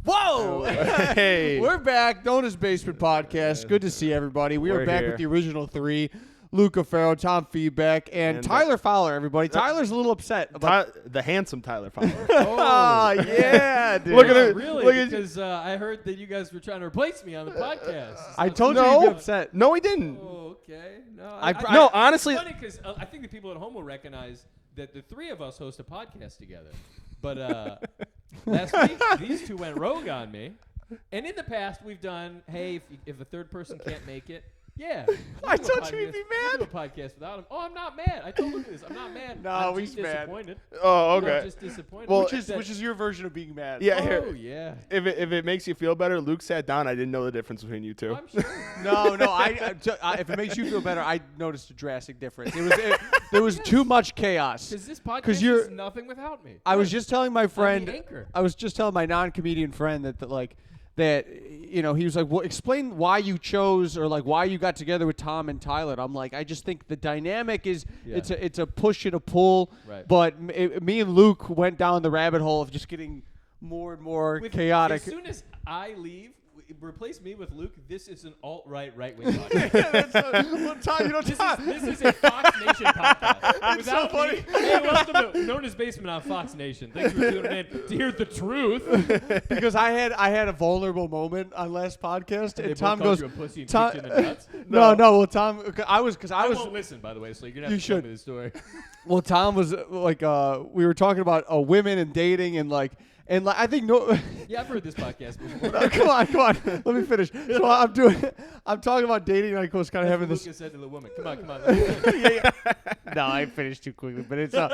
Whoa! Hey. We're back. Nona's Basement Podcast. Good to see everybody. We are We're back here. with the original three. Luca Farrow, Tom Feedback, and Tyler Fowler, everybody. Tyler's a little upset about The handsome Tyler Fowler. Oh, yeah, dude. Look at it. Really? Look at- Because I heard that you guys were trying to replace me on the podcast. I told you No. you'd be upset. No, he didn't. Oh, okay. No, No, honestly- It's funny because I think the people at home will recognize that the three of us host a podcast together. But last week, these two went rogue on me. And in the past, we've done, hey, if a third person can't make it, yeah. I told you he'd be We'll do a podcast without him. Oh, I'm not mad. I told Luke this. I'm not mad. No, I'm he's just mad. disappointed. Oh, I'm okay. just disappointed. Well, Which is your version of being mad. Yeah, oh, here. yeah. If it makes you feel better, Luke sat down. I didn't know the difference between you two. I'm sure. No. If it makes you feel better, I noticed a drastic difference. There was too much chaos. Because this podcast you're- is nothing without me. I was just telling my friend. anchor. I was just telling my non-comedian friend that he was like, well, explain why you chose or like why you got together with Tom and Tyler. I'm like, I just think the dynamic is Yeah. it's a push and a pull. Right. But me and Luke went down the rabbit hole of just getting more and more chaotic. As soon as I leave, replace me with Luke. This is an alt-right, right-wing podcast. This is a Fox Nation podcast. Without so funny. me, hey, welcome to Nona's Basement on Fox Nation. Thanks for tuning in to hear the truth. Because I had a vulnerable moment on last podcast, They and both Tom called goes, you a pussy and Tom, kicked you in the nuts. no, well, Tom, I was won't listen, by the way, so you're gonna have You to tell should. me the story. Well, Tom was like, we were talking about women and dating and like I think no. Yeah, I've heard this podcast before. No, come on. Let me finish. So I'm talking about dating, and I was kind of having this. Lucas said to the woman, "Come on." No, I finished too quickly, but it's but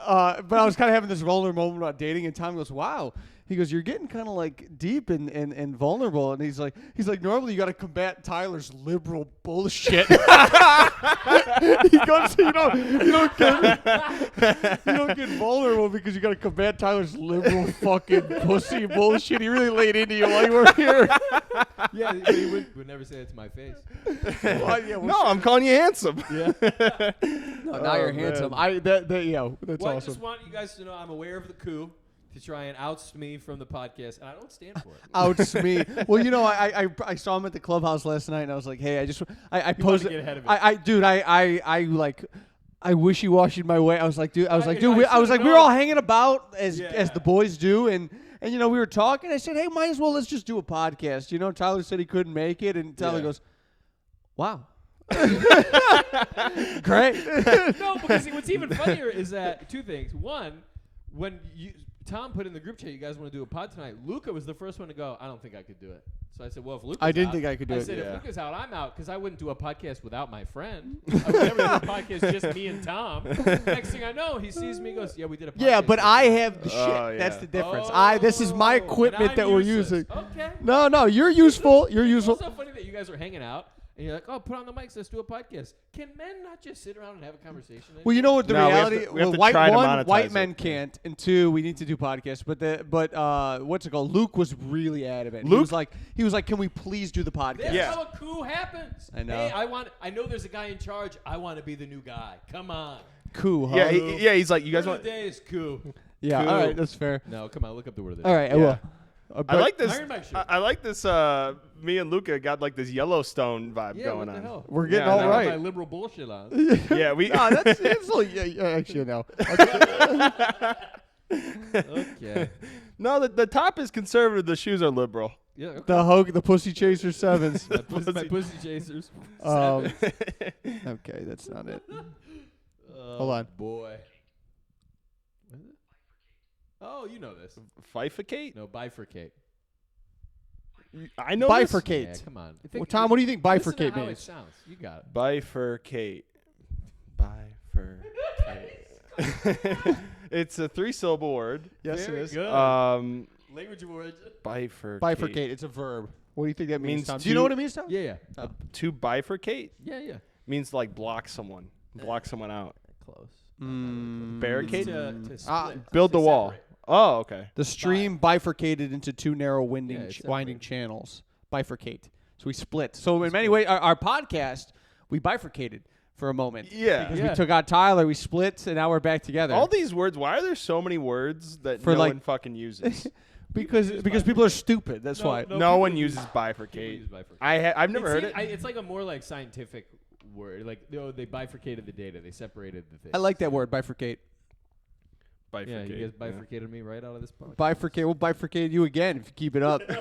I was kind of having this vulnerable moment about dating, and Tom goes, "Wow." He goes, "You're getting kind of like deep and vulnerable," and he's like, "Normally you got to combat Tyler's liberal bullshit." He goes, "You don't get vulnerable because you got to combat Tyler's liberal fucking pussy bullshit." He really laid into you while you were here. Yeah, but he would never say that to my face. No, I'm calling you handsome. Yeah. Now you're handsome. That's Well, I awesome. just want you guys to know I'm aware of the coup to try and oust me from the podcast, and I don't stand for it. Outs me. Well, I saw him at the clubhouse last night, and I was like, hey, I wanted posed. to get ahead of it. Dude, I wishy-washied my way. I was like, dude, I we should've were all known. hanging about as Yeah. the boys do, and we were talking. I said, hey, might as well let's just do a podcast. Tyler said he couldn't make it, and Tyler Yeah. goes, wow. Great. No, because what's even funnier is that two things. One, when Tom put in the group chat, you guys want to do a pod tonight, Luca was the first one to go, I don't think I could do it. So I said, well, if Luca's I didn't out, think I could do I it. said, Yeah. if Luca's out, I'm out, because I wouldn't do a podcast without my friend. I would never do a podcast just me and Tom. Next thing I know, he sees me, goes, yeah, we did a podcast. Yeah, but I have the shit. Oh, That's yeah. the difference. Oh, This is my and equipment I'm that we're useless. using. Okay. No, you're useful. You're It's useful. also funny that you guys are hanging out, and you're like, oh, put on the mics, let's do a podcast. Can men not just sit around and have a conversation? Well, you know what the No, we have reality? to- we have to white try to one, monetize white it. men can't, and two, we need to do podcasts. But what's it called? Luke was really adamant. Luke? He was like, can we please do the podcast? That's Yeah. how a coup happens. I know. Hey, I know there's a guy in charge. I want to be the new guy. Come on. Cool. Huh? Yeah, he's like, you guys Word want? of the day is coup. Yeah. Cool. All right, that's fair. No, come on, look up the word of the day. All right, I Yeah. will. I like this. Iron Mike shirt. I like this. Me and Luca got like this Yellowstone vibe Yeah, going what the on. hell? We're getting Yeah, all I know. right. My liberal bullshit on. Yeah, we. No, that's actually no. Okay. No, the top is conservative. The shoes are liberal. Yeah. Okay. The Pussy Chaser Sevens. My pussy chasers. Um, Seven. okay, that's not it. Oh, hold on. boy. What is it? Oh, you know this. Bifurcate. No, bifurcate. I know. this. Bifurcate. Yeah, come on. Well, Tom, what do you think Listen to bifurcate how it means? sounds. You got it. Bifurcate. Bifurcate. It's a 3-syllable word. Yes, Very it is. good. Language of origin. Bifurcate. Bifurcate. It's a verb. What do you think that means, Means Tom? Do you know to- what it means, Tom? Yeah. To bifurcate Yeah. means to, like block someone, block someone out. Close. Barricade. To split. Build to the wall. separate. Oh, okay. The stream bifurcated into two narrow Yeah, it's winding separated. channels. Bifurcate. So we split. So in many ways, our podcast, we bifurcated for a moment. Yeah. Because Yeah. we took out Tyler, we split, and now we're back together. All these words. Why are there so many words that For, no like- one fucking uses? Because people are stupid. That's why. No one people uses people bifurcate. use bifurcate. I've never heard it. It's like a more like scientific word. Like they bifurcated the data. They separated the things. I like that word, bifurcate. Yeah, Bifurcate. you guys bifurcated me right out of this podcast. Bifurcate. We'll bifurcate you again if you keep it up. Now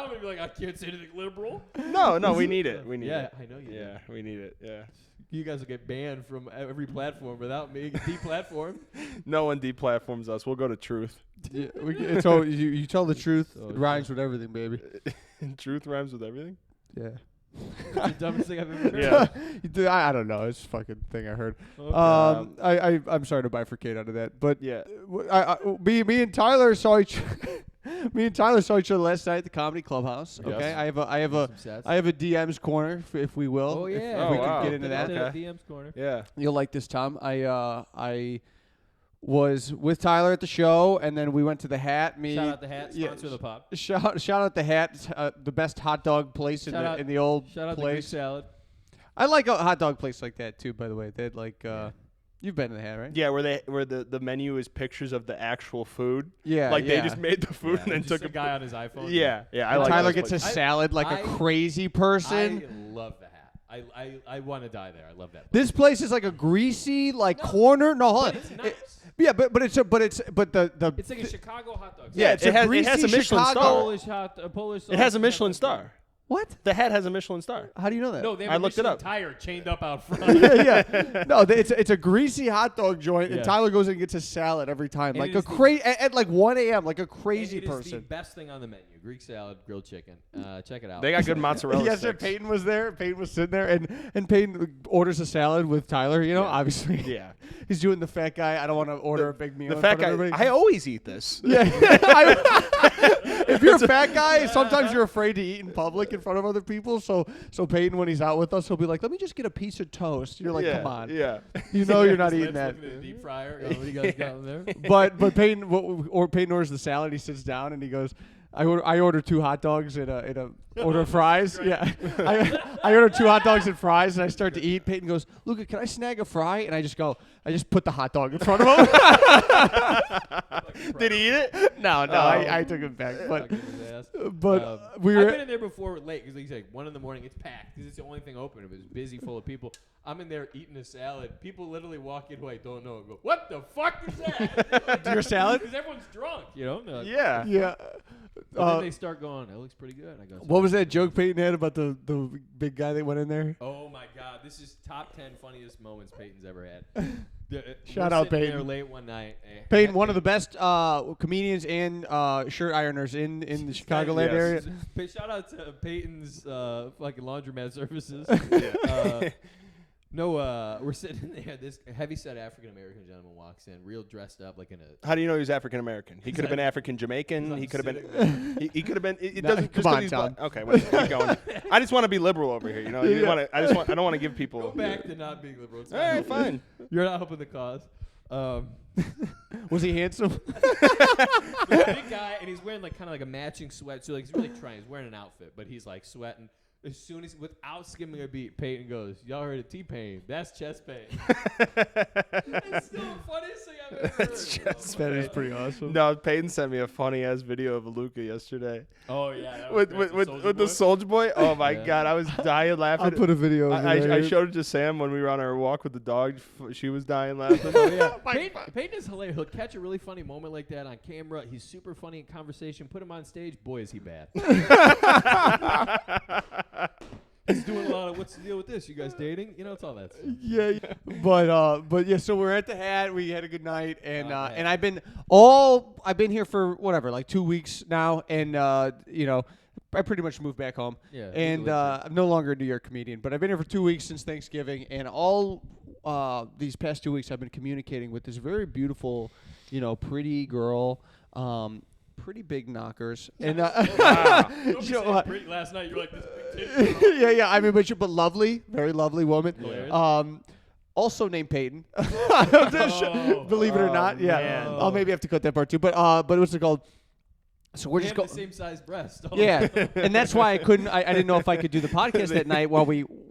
I'm gonna be like, I can't say anything liberal. No, we need it. We need Yeah, it. I know you. do. Yeah, we need it. Yeah. You guys will get banned from every platform without me. Deplatformed. No one deplatforms us. We'll go to Truth. Yeah, it's all, you tell the truth. Oh, It rhymes with everything, baby. Truth rhymes with everything. Yeah. The dumbest thing I've ever heard. Yeah. I don't know. It's a fucking thing I heard. Okay. I'm sorry to bifurcate out of that, but Yeah. me and Tyler saw each other last night at the Comedy Clubhouse. Yes. Okay, I have Some sets. a DMs corner if we will. Oh yeah. if we wow. could get into that. Okay. DMs corner. Yeah. You'll like this, Tom. I was with Tyler at the show, and then we went to the Hat. Shout out the Hat. yeah, Sponsor the pop. Shout out the Hat, the best hot dog place Shout out- in the old Shout out the Greek place. salad. I like a hot dog place like that too. By the way, they had like you've been to the Hat, right? Yeah, where the menu is pictures of the actual food. Yeah, Like yeah. they just made the food and then Just took a guy on his iPhone. Yeah, yeah. I And like Tyler those gets a places. salad like a crazy person. I love the Hat. I want to die there. I love that. This place is like a greasy corner. No, hold on. But it's nice. Yeah, but the It's like a Chicago hot dog. yeah, Yeah, it's it a has a greasy Michelin Chicago. star. Polish. It has a Michelin star. What? The Hat has a Michelin star. How do you know that? No, they have I a looked it Michelin up. tire chained up out front. yeah. No, it's a greasy hot dog joint, and Yeah. Tyler goes and gets a salad every time, And like it a is the- crazy at like 1 a.m. like a And crazy it is the person. best thing on the menu: Greek salad, grilled chicken. Check it out. They got good mozzarella Yesterday, sticks. Peyton was there. Peyton was sitting there, and Peyton orders a salad with Tyler. You know, Yeah. obviously, Yeah. he's doing the fat guy. I don't want to order a big meal. The in fat front guy. of everybody. I always eat this. Yeah. If you're a fat guy, sometimes you're afraid to eat in public in front of other people. So Peyton, when he's out with us, he'll be like, "Let me just get a piece of toast." You're like, yeah, "Come on, Yeah. you know you're not His eating that." lips looking at the deep fryer. What do you guys got in there? But Peyton Peyton orders the salad. He sits down and he goes, I order 2 hot dogs and a order of fries. Yeah, I order 2 hot dogs and fries, and I start to eat. Peyton goes, "Luca, can I snag a fry?" And I just put the hot dog in front of him. Did he eat it? No, Oh. I took it back. But Fucking his ass. we I've were. been in there before late because he's like 1 in the morning. It's packed because it's the only thing open. It was busy, full of people. I'm in there eating a salad. People literally walk in who I don't know and go, "What the fuck is that?" Your salad? Because everyone's drunk, you know. They're like, Yeah. Yeah. And then they start going, "That looks pretty good." I go, What was that joke Peyton had about the big guy that went in there? "Oh my god, this is top 10 funniest moments Peyton's ever had." Shout We're out, sitting there Peyton. late one night. Peyton, one of the best comedians and shirt ironers in the Chicagoland area. Shout out to Peyton's fucking laundromat services. Yeah. We're sitting in there. This heavy-set African-American gentleman walks in, real dressed up, like in a. How do you know he's African American? He could have been African Jamaican. He could have been. He could have been. It No, doesn't. come just 'cause on, he's Tom. black- Okay, whatever, keep going. I just want to be liberal over here. You know. You Yeah. wanna, I don't want to give people. Go back to not being liberal. It's All not right, helping. fine. You're not helping the cause. Was he handsome? He's a big guy, and he's wearing like kind of like a matching sweat. So like he's really trying. He's wearing an outfit, but he's like sweating. As soon as, without skimming a beat, Peyton goes, "Y'all heard of T-Pain? That's chest pain." It's still the funniest thing I've ever heard. chest That is pretty awesome. No, Peyton sent me a funny ass video of Luca yesterday Oh yeah, that was with the Soldier Boy. Oh my Yeah. god, I was dying laughing. I'll put a video. of it I there. showed it to Sam when we were on our walk with the dog. She was dying laughing. Oh, yeah. Peyton is hilarious. He'll catch a really funny moment like that on camera. He's super funny in conversation. Put him on stage, boy, is he bad. He's doing a lot of, "What's the deal with this? You guys dating?" You know, it's all that stuff. Yeah, but yeah. So we're at the Hat. We had a good night, and Oh, and I've been here for whatever, like 2 weeks now, and I pretty much moved back home. Yeah, And legally. I'm no longer a New York comedian, but I've been here for 2 weeks since Thanksgiving, and all these past 2 weeks I've been communicating with this very beautiful, pretty girl. Pretty big knockers, and Wow. Don't be so, saying pretty. Last night you're like this big titty girl. yeah. I mean, but lovely, very lovely woman. Hilarious. Also named Peyton. Oh. Believe it or Oh, not, yeah. man. I'll maybe have to cut that part too. But what's it called? So we're They just have the going. same size breast. Yeah, and that's why I couldn't. I didn't know if I could do the podcast that night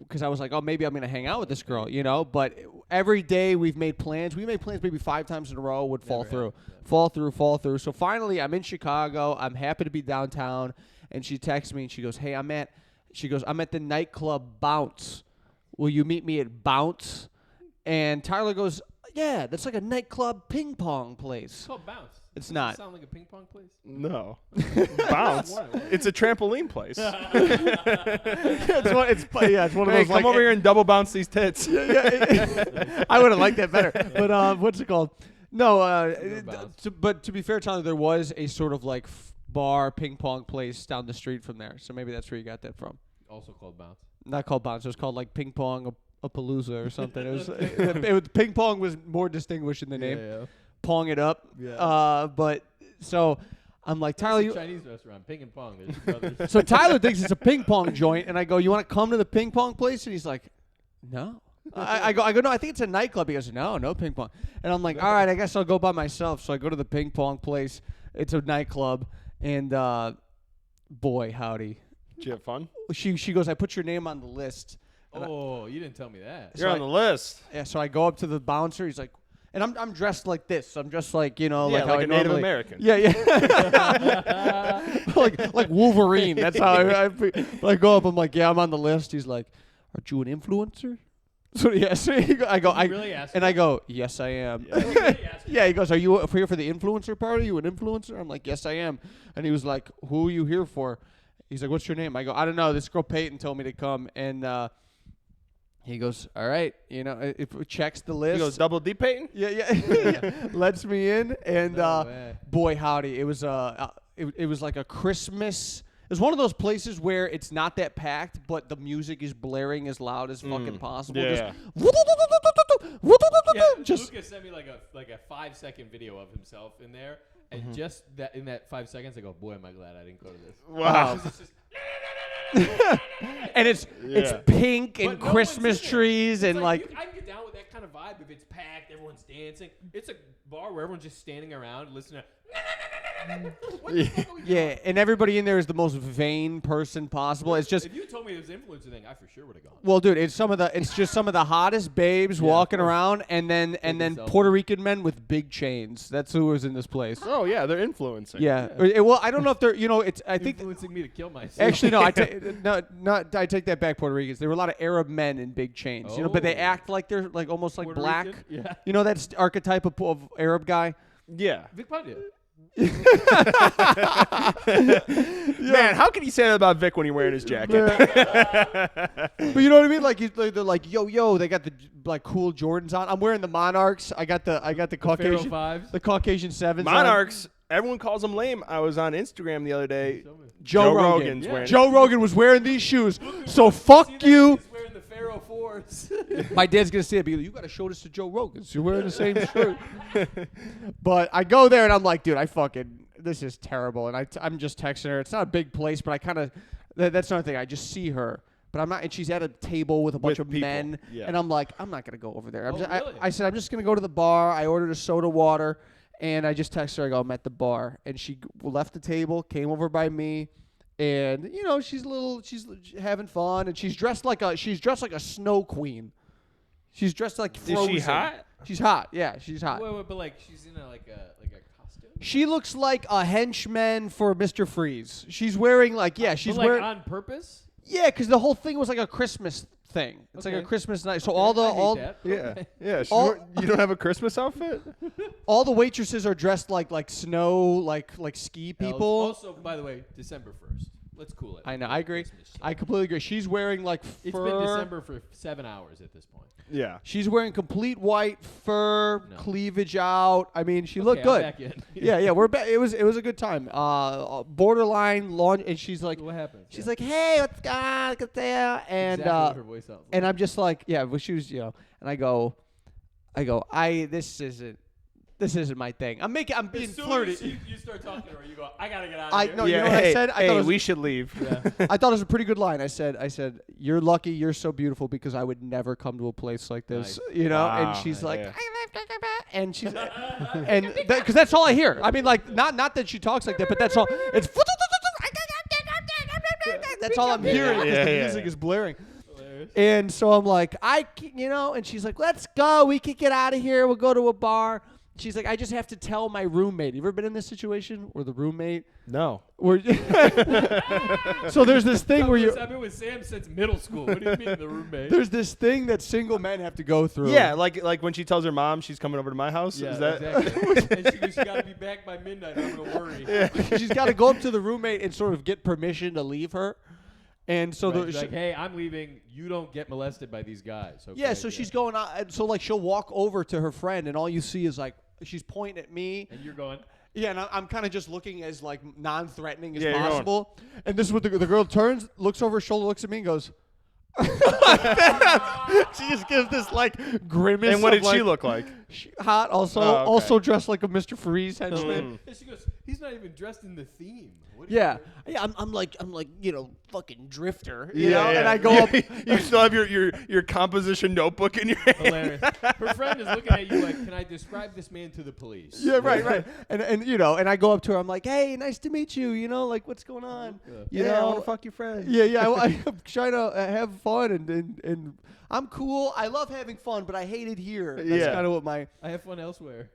because I was like, oh, maybe I'm gonna hang out with this girl, But every day we've made plans. We made plans maybe 5 times in a row, would fall through. Fall through. So finally, I'm in Chicago. I'm happy to be downtown. And she texts me and she goes, hey, I'm at the nightclub Bounce. Will you meet me at Bounce? And Tyler goes, yeah, that's like a nightclub ping pong place. It's called Bounce. It's Does not. it sound like a ping pong place? No. Bounce. It's a trampoline place. it's one of Hey, those. come over here and double bounce these tits. I would have liked that better. But what's it called? No. But to be fair, Tyler, there was a sort of like bar ping pong place down the street from there. So maybe that's where you got that from. Also called Bounce. Not called Bounce. It was called like ping pong a palooza or something. It was ping pong was more distinguished in the name. Yeah. Pong it up. Yeah. But so I'm like, Tyler, It's a Chinese restaurant, Ping and Pong. They're two brothers. so Tyler thinks it's a ping pong joint, and I go, you want to come to the ping pong place? And he's like, no. I go, no, I think it's a nightclub. He goes, no ping pong. And I'm like, all right, I guess I'll go by myself. So I go to the ping pong place. It's a nightclub, and boy, howdy. Did you have fun? She goes, I put your name on the list. Oh, you didn't tell me that. You're on the list. Yeah, so I go up to the bouncer. He's like, and I'm dressed like this. I'm just like, you know, Yeah, like how like I a Native normally- American. Yeah. like Wolverine. That's how I go up. I'm like, yeah, I'm on the list. He's like, aren't you an influencer? So yes, I go. You really asked and I go, yes, I am. You really asked Yeah, he goes, are you here for the influencer party? You an influencer? I'm like, yes, I am. And he was like, who are you here for? He's like, what's your name? I go, I don't know. This girl Peyton told me to come, and he goes, all right, you know, if it checks the list. He goes, double D Peyton? Yeah. Lets me in, and No way. boy, howdy, it was it was like a Christmas. It was one of those places where it's not that packed, but the music is blaring as loud as fucking possible. Yeah. Just Lucas sent me like a 5-second video of himself in there, and just that in that 5 seconds, I go, boy, am I glad I didn't go to this. Wow. It's just, and it's pink and but no Christmas one's in there. trees It's and like I can get down with that kind of vibe if it's packed, everyone's dancing. It's a bar where everyone's just standing around listening to. What the fuck are we doing? yeah, and everybody in there is the most vain person possible. It's just If you told me it was an influencer thing, I for sure would have gone. well, dude, it's just some of the hottest babes walking around, and then selfies. Puerto Rican men with big chains. That's who was in this place. Oh, yeah, they're influencing. Yeah. Well, I don't know if they're, you know, it's. I think Influencing me to kill myself. actually no. I take that back. Puerto Ricans. There were a lot of Arab men in big chains, you know, but they Oh. act like they're like almost like Puerto black. Rican? Yeah. You know that archetype of Arab guy. Yeah. Vic Pondia. Man, how can you say that about Vic when you're wearing his jacket? But you know what I mean? Like they're like, yo, they got the like cool Jordans on. I'm wearing the Monarchs. I got the Caucasian, Pharaoh 5s. the Caucasian 7s. Monarchs, everyone calls them lame. I was on Instagram the other day. Joe Rogan. Rogan's Yeah. wearing Joe Rogan was wearing these shoes. So fuck you. He's wearing the Pharaoh 4s. My dad's gonna say it. You got to show this to Joe Rogan. So you're wearing the same shirt. But I go there and I'm like, dude, this is terrible. And I'm just texting her. It's not a big place, but I kind of that's another thing. I just see her, but I'm not. And she's at a table with a bunch With of people. men, Yeah. and I'm like, I'm not gonna go over there. Oh, really? I said I'm just gonna go to the bar. I ordered a soda water, and I just texted her. I go, I'm at the bar, and she left the table, came over by me. And you know she's having fun, and she's dressed like a snow queen. She's dressed like Frozen. Is she hot? She's hot. Yeah, she's hot. Wait, but like she's in a costume. She looks like a henchman for Mr. Freeze. She's wearing she's But, like, wearing on purpose. yeah, because the whole thing was like a Christmas thing. It's like a Okay. Christmas night. So I hate all that. Yeah. Okay. Yeah. All- You don't have a Christmas outfit? all the waitresses are dressed like snow like ski people. Also, by the way, December 1st. Let's cool it. I know. I agree. Christmas shit. I completely agree. She's wearing like fur. It's been December for 7 hours at this point. Yeah. She's wearing complete white fur, No. cleavage out. I mean, she looked Okay, I'm good. back in. Yeah, we're back. It was a good time. Borderline launch, and she's like, What happened? she's like, hey, what's going on? Look at there. And exactly what her voice sounds like. and I'm just like, yeah, but she was, you know, and I go, this isn't my thing. I'm being as soon flirty. as you start talking to her, you go, I gotta get out of I here. know. yeah. You know what I hey, said? I hey, thought it was- we should leave. Yeah. I thought it was a pretty good line. I said, you're lucky. You're so beautiful because I would never come to a place like this. Nice. You know. Wow. And she's like, Yeah. and she's, and because that's all I hear. I mean, like, not that she talks like that, but that's all. It's that's all I'm hearing because Yeah, the yeah. music is blaring. hilarious. And so I'm like, and she's like, let's go. We can get out of here. We'll go to a bar. She's like, I just have to tell my roommate. You ever been in this situation where the roommate? No. Where so there's this thing where I've been with Sam since middle school. What do you mean the roommate? there's this thing that single men have to go through. Yeah, like when she tells her mom she's coming over to my house. Yeah, Is that? exactly. And she goes, you got to be back by midnight. I'm going to worry. Yeah. She's got to go up to the roommate and sort of get permission to leave her. And so Right, she's like, hey, I'm leaving. You don't get molested by these guys. Okay? yeah, so she's going out. And so like she'll walk over to her friend, and all you see is like she's pointing at me. And you're going. Yeah, and I'm kind of just looking as like non-threatening as Yeah, you're possible. And this is what the girl turns, looks over her shoulder, looks at me, and goes. She just gives this like grimace. And what of, did she like, look like? Hot, also, Oh, okay. also dressed like a Mr. Freeze henchman. And she goes, he's not even dressed in the theme. What Yeah, I'm like fucking drifter, you know. And I go up. You still have your composition notebook in your hand. Hilarious. Her friend is looking at you like, can I describe this man to the police? Yeah, right. And and I go up to her. I'm like, hey, nice to meet you. You know, like what's going on? You Yeah, I know, want to fuck your friend. Yeah. I'm trying to have fun and I'm cool. I love having fun, but I hate it here. That's Yeah. kind of what my. I have fun elsewhere.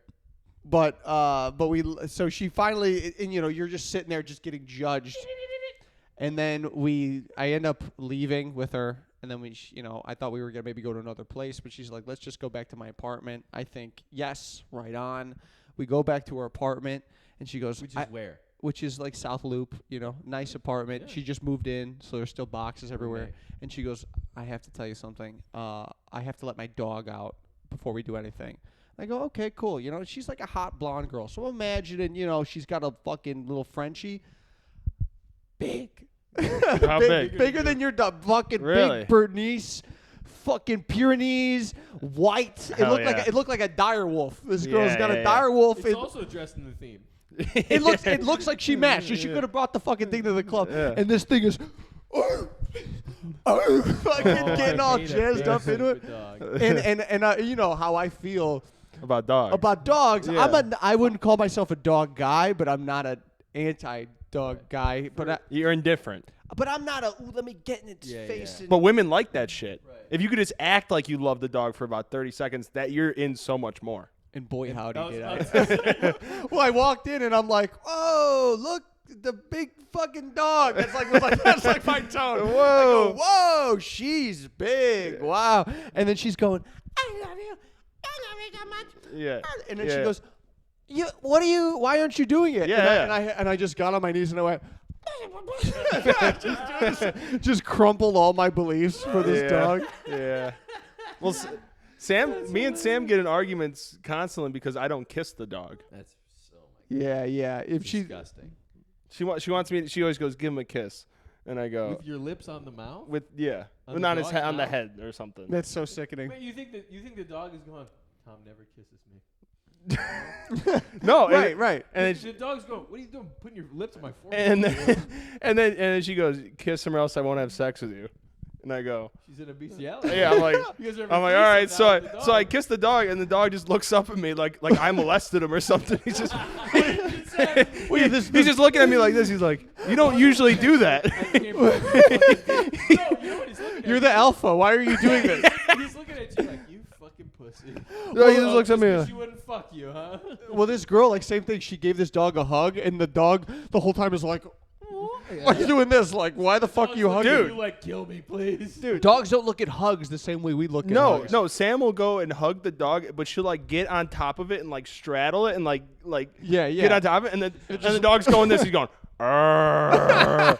But so she finally, and you're just sitting there just getting judged, and then I end up leaving with her, and then I thought we were gonna maybe go to another place, but she's like, let's just go back to my apartment. I think yes, right on. We go back to her apartment, and she goes, Which is where? which is like South Loop, nice apartment. Yeah. She just moved in, so there's still boxes everywhere. Okay. And she goes, I have to tell you something. I have to let my dog out before we do anything. I go, okay, cool. She's like a hot blonde girl. So imagining, she's got a fucking little Frenchie. Big. How big? Bigger than your dog. Fucking Really? big Bernese. Fucking Pyrenees, white. Hell It looked like a dire wolf. This girl's Yeah, got yeah, a yeah. dire wolf. It's also dressed in the theme. It looks like she matched. She could have brought the fucking thing to the club. Yeah. And this thing is fucking getting all jazzed up into it. And you know how I feel About dogs. about dogs. Yeah. I wouldn't call myself a dog guy, but I'm not an anti-dog guy. You're indifferent. But I'm not let me get in its Yeah, face. yeah. And, But women like that shit. Right. If you could just act like you love the dog for about 30 seconds, that you're in so much more. and boy, howdy That was- did I I. was gonna say, Well, I walked in and I'm like, oh, look, the big fucking dog. That's like my tone. Whoa. I go, whoa, she's big. Wow. And then she's going, I love you. I love you so much. Yeah. And then Yeah. she goes, why aren't you doing it? Yeah, And I just got on my knees and I went, just crumpled all my beliefs for this dog. Yeah. Well, me and Sam get in arguments constantly because I don't kiss the dog. That's so like Yeah. If she, disgusting. She wants me. She always goes, "Give him a kiss," and I go, With your lips on the mouth? "With yeah, On the not his dog's head, on the mouth? head or something." that's so sickening. Wait, you think the dog is going, Tom never kisses me? No, Right. And The dog's going, what are you doing putting your lips on my forehead? and then she goes, "Kiss him or else I won't have sex with you," and I go, She's in a bestiality. "Yeah." I'm like, You guys are all having a right. threesome now with the So I dog. kiss the dog, and the dog just looks up at me like I molested him or something. He's just he's just looking at me like this. He's like, "You don't usually do that." No, you know what he's looking at? You're the alpha. Why are you doing this? He's looking at you like, you fucking pussy. No, he just looks at me Because like- she wouldn't fuck you, huh? Well, this girl, like, same thing. She gave this dog a hug, and the dog the whole time is like, why are you doing this? Like, why the fuck are you hugging? Dude. You like, kill me, please. Dude, dogs don't look at hugs the same way we look at hugs. No. Sam will go and hug the dog, but she'll like get on top of it and like straddle it and like Yeah. get on top of it, and then the dog's going this. He's going, "Arr,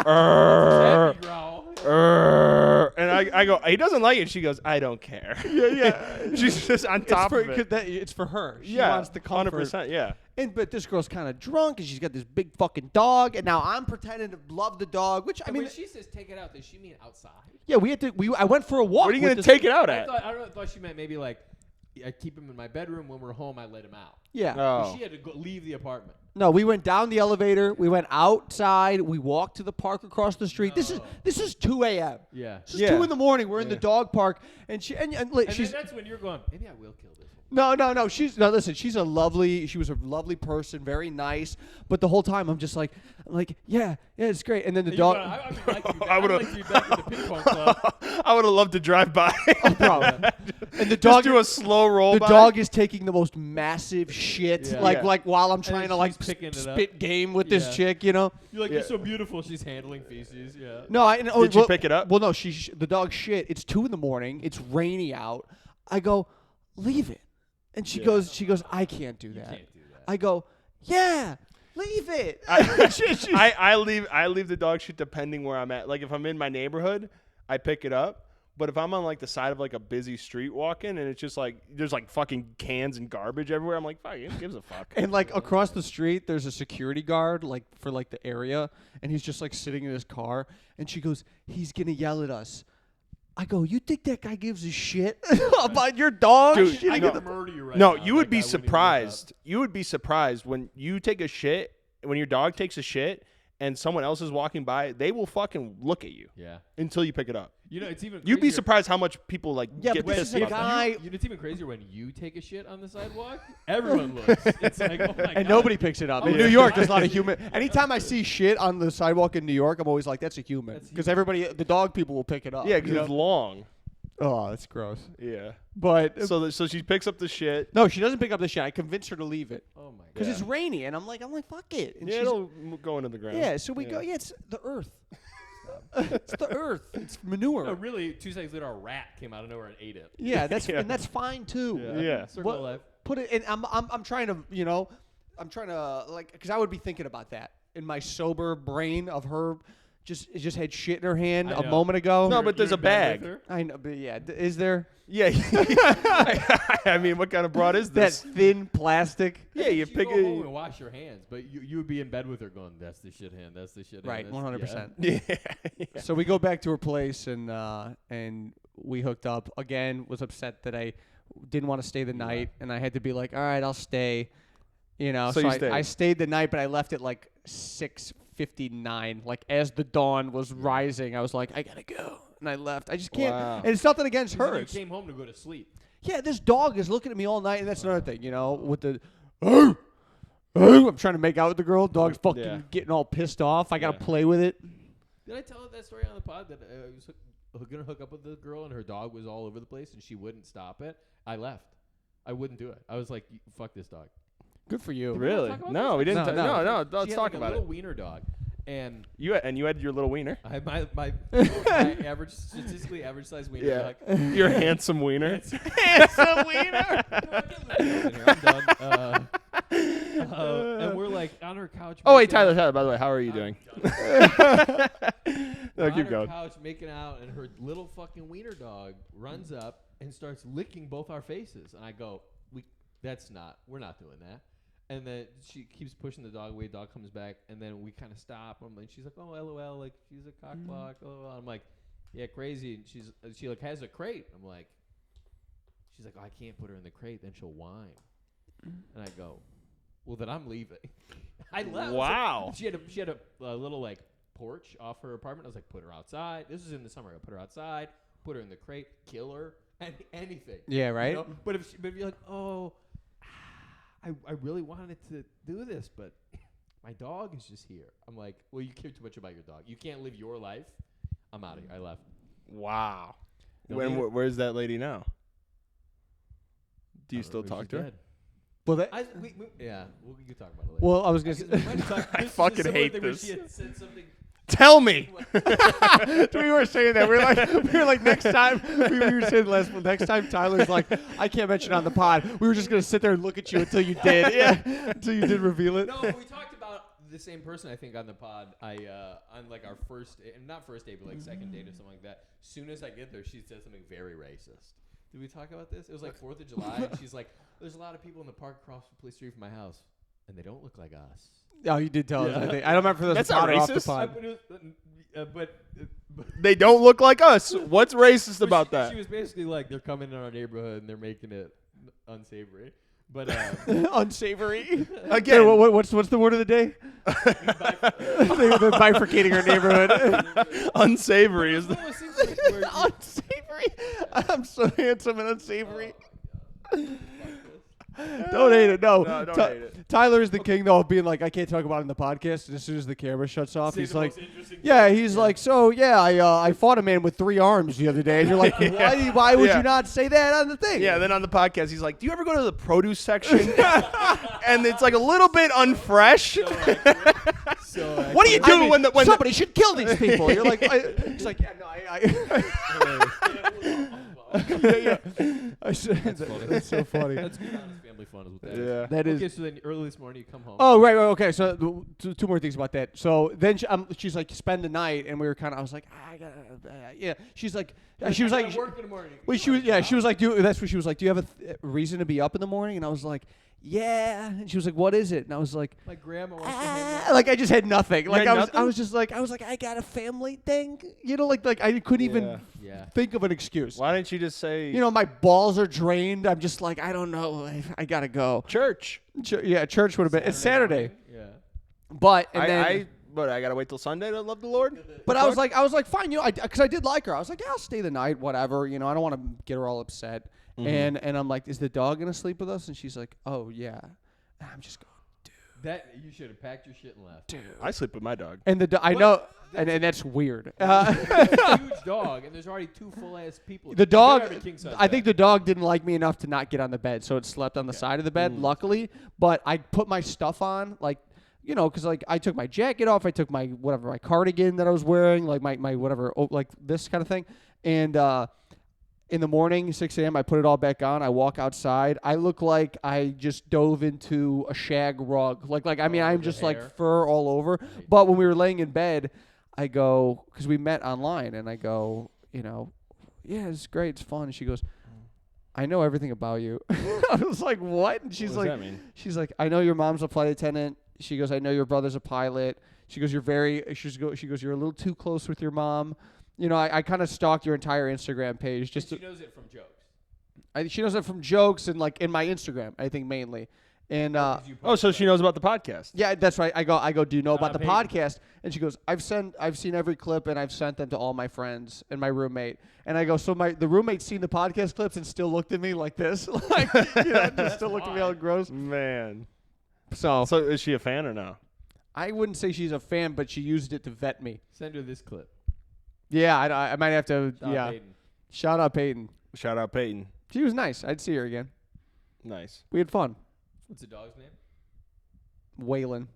arr, Happy growl. arr," and I go, "He doesn't like it." She goes, "I don't care." Yeah. She's just on top of it. It's for her. She Yeah, wants the comfort. 100%. Yeah. But this girl's kind of drunk, and she's got this big fucking dog, and now I'm pretending to love the dog, which, I And mean, when she says take it out, does she mean outside? yeah, I went for a walk. What are you with gonna this- take it out I at? thought she meant maybe like, I keep him in my bedroom. When we're home, I let him out. Yeah. But Oh. she had to go leave the apartment. No, we went down the elevator. We went outside. We walked to the park across the street. This is 2 a.m. Yeah. This is Yeah. 2 in the morning. We're in the Yeah. dog park, and And she's then that's when you're going, maybe I will kill this one. No. Listen, she was a lovely person, very nice. But the whole time I'm just like, yeah, it's great. And then the dog. I would like to be back at the ping pong club. I would have loved to drive by. Bro. And the Just dog. do a slow roll. The by. dog is taking the most massive shit, Yeah. like while I'm trying to like she's picking it up. spit game with this Yeah. chick, you know. You're like, Yeah. you're so beautiful. She's handling feces. Yeah. No, Did you pick it up? Well, no, the dog shit. It's 2 a.m. It's rainy out. I go, leave it, and she goes, I can't do that. Can't do that. I go, yeah, leave it. I leave the dog shit depending where I'm at. Like if I'm in my neighborhood, I pick it up. But if I'm on like the side of like a busy street walking and it's just like there's like fucking cans and garbage everywhere, I'm like, fuck, who gives a fuck? And like across the street, there's a security guard like for like the area, and he's just like sitting in his car. And she goes, he's gonna yell at us. I go, you think that guy gives a shit about your dog? Dude, shitting I in could the- murder you right No, now. you would That be guy wouldn't even wake up. surprised. You would be surprised when you take a shit, when your dog takes a shit and someone else is walking by, they will fucking look at you Yeah. until you pick it up. You know, it's even. You'd be crazier- surprised how much people like Yeah, get but this pissed is a about that. guy- It's even crazier when you take a shit on the sidewalk. Everyone looks. It's like, oh my god. And nobody picks it up. Oh, In yeah. New York, there's not a human. Anytime I see shit on the sidewalk in New York, I'm always like, that's a human. That's Because everybody, the dog people will pick it up. Yeah, you because know? it's long. Oh, that's gross. Yeah. But So she picks up the shit. no, she doesn't pick up the shit. I convince her to leave it Oh my god. because it's rainy, and I'm like, fuck it. And Yeah, she's, it'll go into the ground. yeah. So we go. Yeah, it's the earth. It's the earth. It's manure. No, really, 2 seconds later, a rat came out of nowhere and ate it. Yeah, that's Yeah. and that's fine too. Yeah. Circle What- of life. Put it. And I'm trying to I'm trying to like because I would be thinking about that in my sober brain of her just had shit in her hand I a know. moment ago. No, but there's You're a in bed bag. with her? I know, but yeah, is there Yeah. I mean, what kind of broad is that this? thin plastic? Yeah, you She'd pick go home it. and wash your hands, but you would be in bed with her going, "That's the shit hand. That's the shit Right, hand." 100%. Yeah. So we go back to her place and we hooked up again. Was upset that I didn't want to stay the night, and I had to be like, all right, I'll stay. You know, So you I stayed. stayed the night, but I left at like 6:59. Like as the dawn was rising, I was like, I gotta go, and I left. I just can't. Wow. And it's nothing against Yeah. her. You It's- came home to go to sleep. yeah, this dog is looking at me all night, and that's another thing. You know, with the. I'm trying to make out with the girl. Dog's fucking Yeah. getting all pissed off. I gotta Yeah. play with it. Did I tell that story on the pod that I was gonna hook up with the girl and her dog was all over the place and she wouldn't stop it? I left. I wouldn't do it. I was like, "Fuck this dog." Good for you. Really? talk about No, this? we didn't. No, No, no. Let's She had talk like a about little it. wiener dog, and You had your little wiener. I had my average statistically average size wiener Yeah. dog. Your handsome wiener. Handsome wiener. I'm done. And we're like on her couch. Oh wait, making out. Tyler. By the way, how are you doing? No, We're keep on her going. couch making out, and her little fucking wiener dog runs up and starts licking both our faces. And I go, we're not doing that. And then she keeps pushing the dog away. Dog comes back, and then we kind of stop. I'm like, she's like, oh, LOL, like she's a cock block, LOL. I'm like, yeah, crazy. And she like has a crate. I'm like, she's like, oh, I can't put her in the crate, then she'll whine. And I go, well, then I'm leaving. I left. Wow. She had a little like porch off her apartment. I was like, put her outside. This is in the summer. I put her outside, put her in the crate, kill her, anything. Yeah, You right. know? But if you're like, oh, I really wanted to do this, but my dog is just here. I'm like, well, you care too much about your dog. You can't live your life. I'm out of here. I left. Wow. Don't even- Where's that lady now? Do you I don't still know, talk she's to her? dead. Well, that, Yeah, we can talk about it later. well, I was gonna. Because Say, we might have talked- I this is a fucking similar hate thing where this. She had said something. Tell me. we were saying that we were like next time we were saying last next time Tyler's like I can't mention it on the pod. We were just gonna sit there and look at you until you did. Yeah, until you did reveal it. No, we talked about the same person, I think, on the pod. On like our first, not first date, but like second date or something like that. Soon as I get there, she said something very racist. Did we talk about this? It was like 4th of July, and she's like, "There's a lot of people in the park across the street from my house, and they don't look like us." Oh, you did tell us. Yeah. I think I don't remember if That's it was not a pod or off the racist. pod. But, it was, but They don't look like us. What's racist but about she, that? She was basically like, they're coming in our neighborhood and they're making it unsavory. But Unsavory. Again. Yeah, what's the word of the day? They're bifurcating our neighborhood. Unsavory is the. Well, it seems like where you- Unsavory. I'm so handsome and unsavory. Fuck. Don't hate it. No, No, don't hate it. Tyler is the king though of being like, I can't talk about it in the podcast. And as soon as the camera shuts off, Say he's the like, most interesting yeah, thing. he's like, so yeah, I fought a man with 3 arms the other day. And you're like, why would Yeah. you not say that on the thing? Yeah, then on the podcast, he's like, do you ever go to the produce section? And it's like a little bit unfresh. So What do you do when the somebody should kill these people? You're like, he's like, yeah, no, yeah. I said, That's funny. That's so funny. That's good honest family fun is what that is. Yeah. That is. Okay, so then early this morning you come home. Oh, right. Okay. So two more things about that. So then she's like, spend the night, and we were kind of. I was like, I gotta. Yeah. She's like, she was I like, gotta work in the morning. well, she was. Yeah. She was like, that's what she was like. Do you have a reason to be up in the morning? And I was like, yeah. And she was like, what is it? And I was like, My grandma wants to hang out. like I just had nothing. Like had I was nothing? just like, I got a family thing. You know, like I couldn't even Yeah. think of an excuse. Why didn't you just say, You know, my balls are drained. I'm just like, I don't know. I gotta go. church? Yeah, church would have been. It's Saturday, morning. Yeah. but and then. I gotta wait till Sunday to love the Lord. But I was like, fine, you know, because I did like her. I was like, yeah, I'll stay the night, whatever. You know, I don't want to get her all upset. And I'm like, is the dog gonna sleep with us? And she's like, oh yeah. And I'm just going, That you should have packed your shit and left. dude. I sleep with my dog. And I know, and that's weird. It's a huge dog, and there's already 2 full ass people. The You dog, better have a king-size I think bed. the dog didn't like me enough to not get on the bed, so it slept on the side of the bed, luckily. But I put my stuff on, like, you know, because like I took my jacket off, I took my whatever, my cardigan that I was wearing, like my whatever, like this kind of thing, and in the morning, 6 a.m., I put it all back on. I walk outside. I look like I just dove into a shag rug. Like I mean, I'm the just hair. like fur all over. But when we were laying in bed, I go, because we met online, and I go, you know, yeah, it's great, it's fun. And she goes, I know everything about you. I was like, what? And she's What does like, that mean? she's like, I know your mom's a flight attendant. She goes, I know your brother's a pilot. She goes, she goes, you're a little too close with your mom. You know, I kind of stalked your entire Instagram page just She to, knows it from jokes. she knows it from jokes and like in my Instagram, I think mainly. And 'Cause you Oh, post so that. she knows about the podcast. yeah, that's right. I go, do you know about the Peyton. podcast? And she goes, I've seen every clip and I've sent them to all my friends and my roommate. And I go, so the roommate's seen the podcast clips and still looked at me like this, like you know, just still looked at me all gross. Man. So So is she a fan or no? I wouldn't say she's a fan, but she used it to vet me. Send her this clip. Yeah, I might have to. Stop, yeah, Aiden. shout out Peyton. Shout out Peyton. She was nice. I'd see her again. Nice. We had fun. What's the dog's name? Waylon.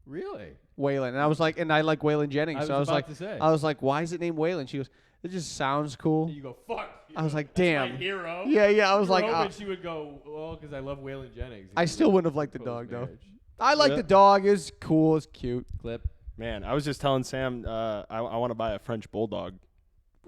Really? Waylon. And I was like, and I like Waylon Jennings. So I was about like, to say. I was like, why is it named Waylon? She goes, it just sounds cool. And you go, fuck. I was like, That's damn. my hero. Yeah. I was You were like, hoping she would go, well, because I love Waylon Jennings. I still wouldn't have liked the Proposed dog though. marriage. I like Yeah. the dog. It's cool. It's cute. Clip. Man, I was just telling Sam I want to buy a French bulldog.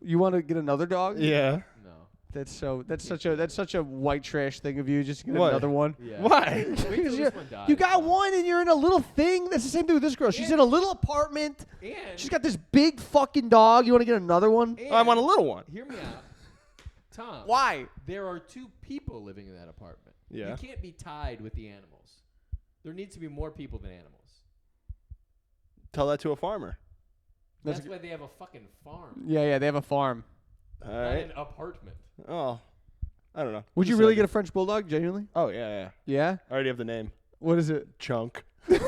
You want to get another dog? Yeah. No. That's such a white trash thing of you. Just get What? another one. Yeah. Why? Wait till Because this one dies. you got one and you're in a little thing. That's the same thing with this girl. She's in a little apartment. And, She's got this big fucking dog. You want to get another one? and I want a little one. Hear me out. Tom. Why? There are 2 people living in that apartment. Yeah. You can't be tied with the animals. There needs to be more people than animals. Tell that to a farmer. That's That's why they have a fucking farm, Yeah. They have a farm. All not right. an apartment. Oh, I don't know. Would you Just really like- get a French bulldog? Genuinely? Oh yeah. Yeah. I already have the name. What is it? Chunk. Yeah,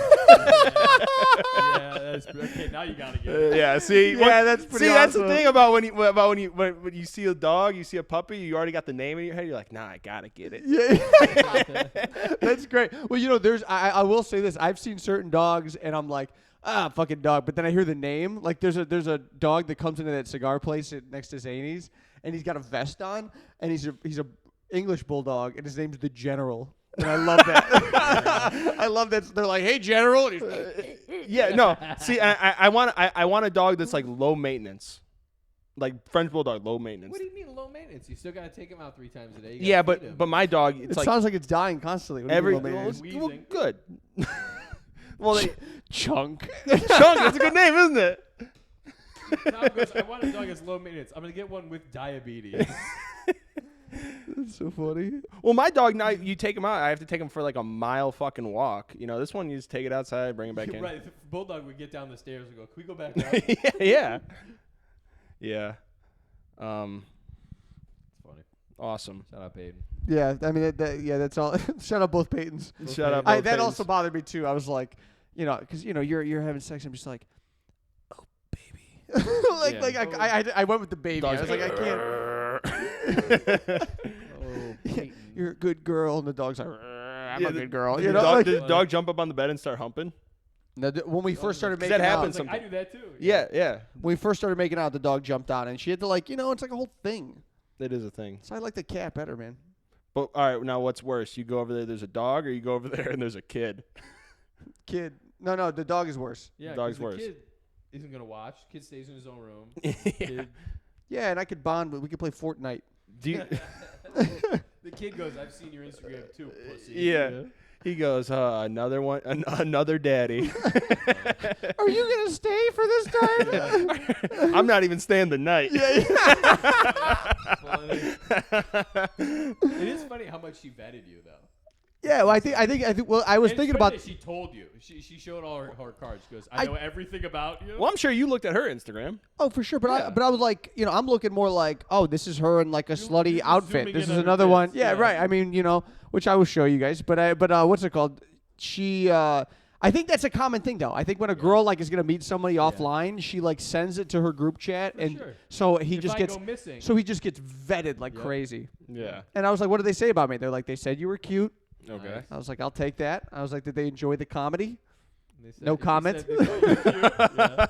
that's okay. Now you gotta get it. Yeah. See. Yeah, that's pretty that's the awesome. thing about when you see a dog, you see a puppy, you already got the name in your head. You're like, nah, I gotta get it. Yeah. That's great. Well, you know, I will say this. I've seen certain dogs, and I'm like, fucking dog. But then I hear the name. Like, there's a dog that comes into that cigar place next to Zany's, and he's got a vest on, and he's a English bulldog, and his name's the General. And I love that. I love that. They're like, hey, General. And he's like, Yeah. No. See, I want a dog that's like low maintenance, like French bulldog, low maintenance. What do you mean low maintenance? You still gotta take him out 3 times a day. You gotta Yeah, feed him. but my dog, it's it like sounds like it's dying constantly. What do you every mean, low maintenance? well, Wheezing. good. Well, Chunk. Chunk, that's a good name, isn't it? Tom goes, I want a dog that's low maintenance. I'm gonna get one with diabetes. That's so funny. Well, my dog, now you take him out, I have to take him for like a mile fucking walk. You know, this one you just take it outside, bring it back in. Right, if Bulldog would get down the stairs and go, "Can we go back up?" Yeah. Yeah. It's funny. Awesome. Shout out Peyton. Yeah, I mean, that's all. Shout out both Peytons. Shout out. That both also Peytons. bothered me too. I was like, because you're having sex. I'm just like, oh baby, I went with the baby. I was like, I can't. Oh, Peyton. You're a good girl, and the dog's like, I'm Yeah, a good girl. Did You the know, dog, like, did the dog jump up on the bed and start humping? when we first started 'Cause making that out, happens Like, I sometimes. do that too. Yeah, yeah. when we first started making out, the dog jumped on, and she had to it's like a whole thing. It is a thing. So I like the cat better, man. But all right, now what's worse? You go over there, there's a dog, or you go over there and there's a kid? Kid, no, the dog is worse. Yeah, Dog's 'cause the worse. kid isn't gonna watch. Kid stays in his own room. yeah. Kid, Yeah, and I could bond, we could play Fortnite. Do you, the kid goes, "I've seen your Instagram too, pussy." yeah. He goes, another one, another daddy. Are you gonna stay for this time? I'm not even staying the night. Funny. It is funny how much she vetted you, though. Yeah, well, I think. Well, I was And thinking it's funny about. that she told you. She showed all her cards. She goes, I- I know everything about you. Well, I'm sure you looked at her Instagram. Oh, for sure, but Yeah. I was like, I'm looking more like, oh, this is her in like a slutty you're just outfit. zooming This in is on her another one. tits, Yeah, yeah. right. I mean, which I will show you guys. But what's it called? She. I think that's a common thing, though. I think when a girl like is gonna meet somebody offline, she like sends it to her group chat, and sure. so he If just I gets. go missing. So he just gets vetted like Yep. crazy. Yeah. And I was like, what did they say about me? They're like, they said you were cute. Okay. Nice. I was like, I'll take that. I was like, did they enjoy the comedy? And they said- No he comment? said they thought you were cute. Yeah.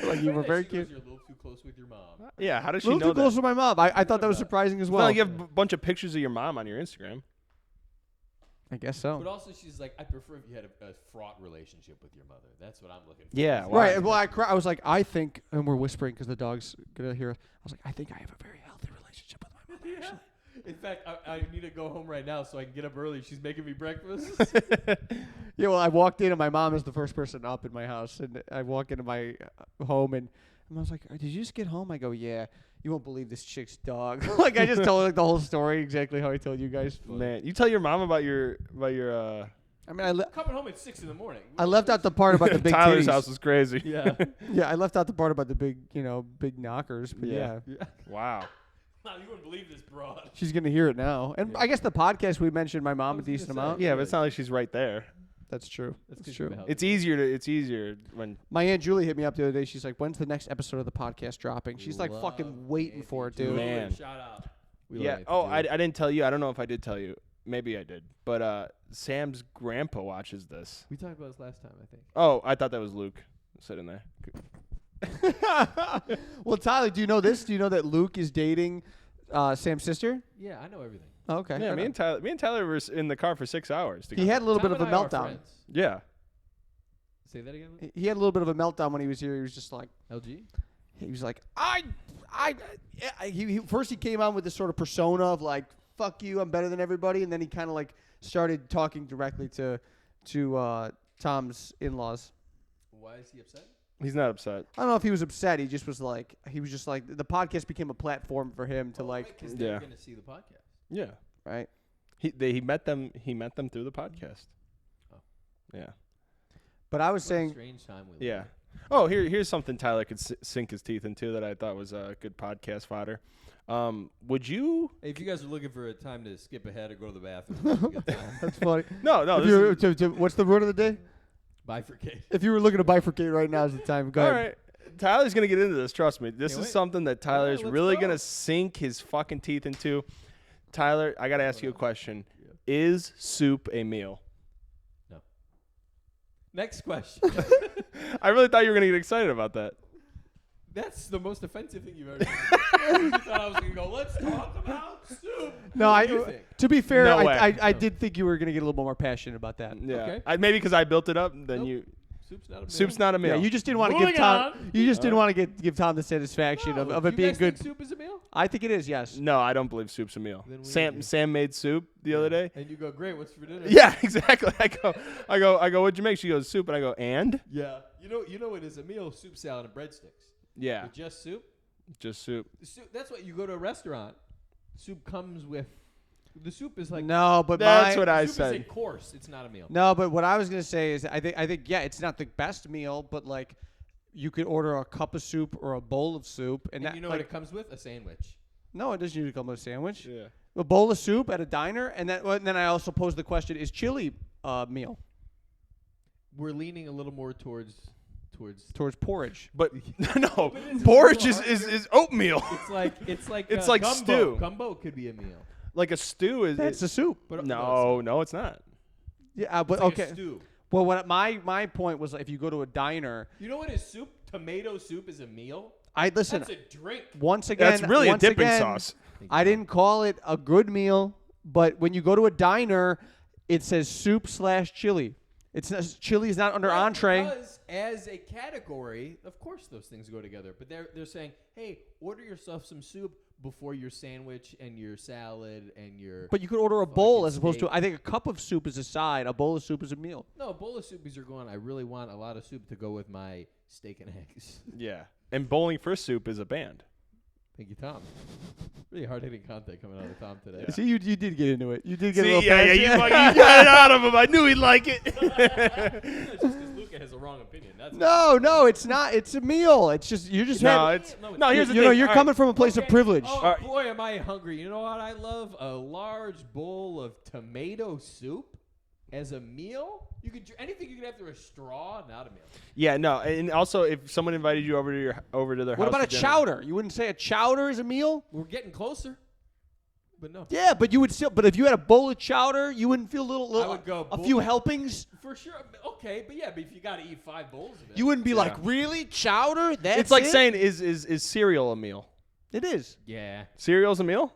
Like, you were And very she goes, cute. You're a little too close with your mom. Yeah. How does A she little know too close that? with my mom. I thought that was surprising as Well, well. like you have a bunch of pictures of your mom on your Instagram. I guess But so. also, she's like, I prefer if you had a fraught relationship with your mother. That's what I'm looking for. Yeah, She's why? Right. Well, I was like, I think, and we're whispering because the dog's gonna hear us. I was like, I think I have a very healthy relationship with my mother. Actually. In fact, I need to go home right now so I can get up early. She's making me breakfast. Yeah. Well, I walked in and my mom is the first person up in my house, and I walk into my home and I was like, did you just get home? I go, yeah. You won't believe this chick's dog. Like I just told her like, the whole story exactly how I told you guys. Man, you tell your mom about your I mean, Coming home at 6 in the morning. I left out the part about the big Tyler's titties. house was crazy. Yeah. Yeah, I left out the part about the big, big knockers. But yeah. Wow. Wow, you wouldn't believe this broad. She's gonna hear it now. And I guess the podcast we mentioned my mom a was gonna decent say. amount. Yeah, but it's not like she's right there. That's true. That's That's 'cause true. you've been It's easier when My Aunt Julie hit me up the other day. She's like, "When's the next episode of the podcast dropping?" She's like Love fucking waiting for it, Anthony dude. Julie. Man. Shout out. We yeah. love Anthony Oh, I Julie. didn't tell you. I don't know if I did tell you. Maybe I did. But Sam's grandpa watches this. We talked about this last time, I think. Oh, I thought that was Luke sitting there. Well, Tyler, do you know this? Do you know that Luke is dating Sam's sister? Yeah, I know everything. Oh, okay. Yeah, fair me and Tyler were in the car for 6 hours. he Together. had a little Tom bit of a and I are meltdown. friends. Yeah. Say that again. Luke? He had a little bit of a meltdown when he was here. He was just like, LG? he was like, first he came on with this sort of persona of like, fuck you, I'm better than everybody, and then he kind of like started talking directly to Tom's in-laws. Why is he upset? He's not upset. I don't know if he was upset. He just was like the podcast became a platform for him to like, Because they're Yeah. going to see the podcast. Yeah. right? He met them through the podcast. Oh. Yeah. But I was What a saying, strange time we live Yeah. in. Oh, here's something Tyler could sink his teeth into that I thought was good podcast fodder. Would you? Hey, if you guys are looking for a time to skip ahead or go to the bathroom, it's a good time. that's funny. No. If This you were is, what's the word of the day? Bifurcate. If you were looking to bifurcate right now is the time. Go all ahead. right. Tyler's gonna get into this. Trust me. This Can't is wait. something that Tyler's let's really go. gonna sink his fucking teeth into. Tyler, I gotta ask you a question. Yeah. Is soup a meal? Next question. I really thought you were gonna get excited about that. That's the most offensive thing you've ever said. You thought I was going to go, let's talk about soup. No, What do you think? to be fair, No way. I did think you were gonna get a little more passionate about that. Yeah. Okay. Maybe because I built it up. Then Nope. you. Soup's not a meal. Soup's not a meal. Yeah, you just didn't want to give Moving Tom. on. You just didn't All want to give Tom the satisfaction No, of you it being guys good. think soup is a meal? I think it is. Yes. No, I don't believe soup's a meal. Then we Sam agree. Sam made soup the other day. And you go, great, what's for dinner? Yeah, exactly. I go. What'd you make? She goes soup, and I go and Yeah. You know what is a meal? Soup, salad, and breadsticks. yeah, With just soup? just soup. Soup. That's what you go to a restaurant. Soup comes with. The soup is like. No, but That's my, what I soup said. is a course. It's not a meal. No, but what I was gonna say is I think yeah, it's not the best meal, but like you could order a cup of soup or a bowl of soup, and And that you know like, what it comes with? A sandwich. no, it doesn't usually come with a sandwich. Yeah. A bowl of soup at a diner, and then I also posed the question: is chili a meal? We're leaning a little more towards. Towards porridge. But no, But it's porridge a little is oatmeal. It's like It's like gumbo. stew. Gumbo could be a meal. Like a stew is. That's a soup. But No, it's not. Yeah, but it's like okay. a stew. Well, my point was, if you go to a diner, You know what is soup? Tomato soup is a meal. I listen. That's a drink. Once again, That's really a once dipping again, sauce. I didn't call it a good meal, but when you go to a diner, it says soup/chili. It's not, chili is not under Well, entree. Because as a category, of course those things go together. But they're saying, hey, order yourself some soup before your sandwich and your salad and your. But you could order a bowl fucking as opposed to. steak. I think a cup of soup is a side. A bowl of soup is a meal. No, a bowl of soup is you're going. I really want a lot of soup to go with my steak and eggs. Yeah. And Bowling for Soup is a band. Thank you, Tom. Really hard hitting content coming out of Tom today. See, you did get into it. You did get a See, little yeah, passionate. you got it out of him. I knew he'd like it. It's just because Luca has a wrong opinion. That's No, it's not. It's a meal. It's just you just No, had. it's No, no. Here's the you thing. know, you're All coming from a place of Okay. privilege. Oh Alright. boy, am I hungry! You know what I love? A large bowl of tomato soup as a meal. You could anything you could have through a straw, not a meal. Yeah, no, and also if someone invited you over to their house. What about for a dinner- chowder? You wouldn't say a chowder is a meal? We're getting closer, but no. Yeah, but you would still. But if you had a bowl of chowder, you wouldn't feel little I would go a bowl- few helpings. For sure. Okay, but yeah, but if you got to eat 5 bowls of it, You wouldn't be like, Yeah. really chowder? That's It's like it? saying is cereal a meal? It is. Yeah. Cereal's a meal?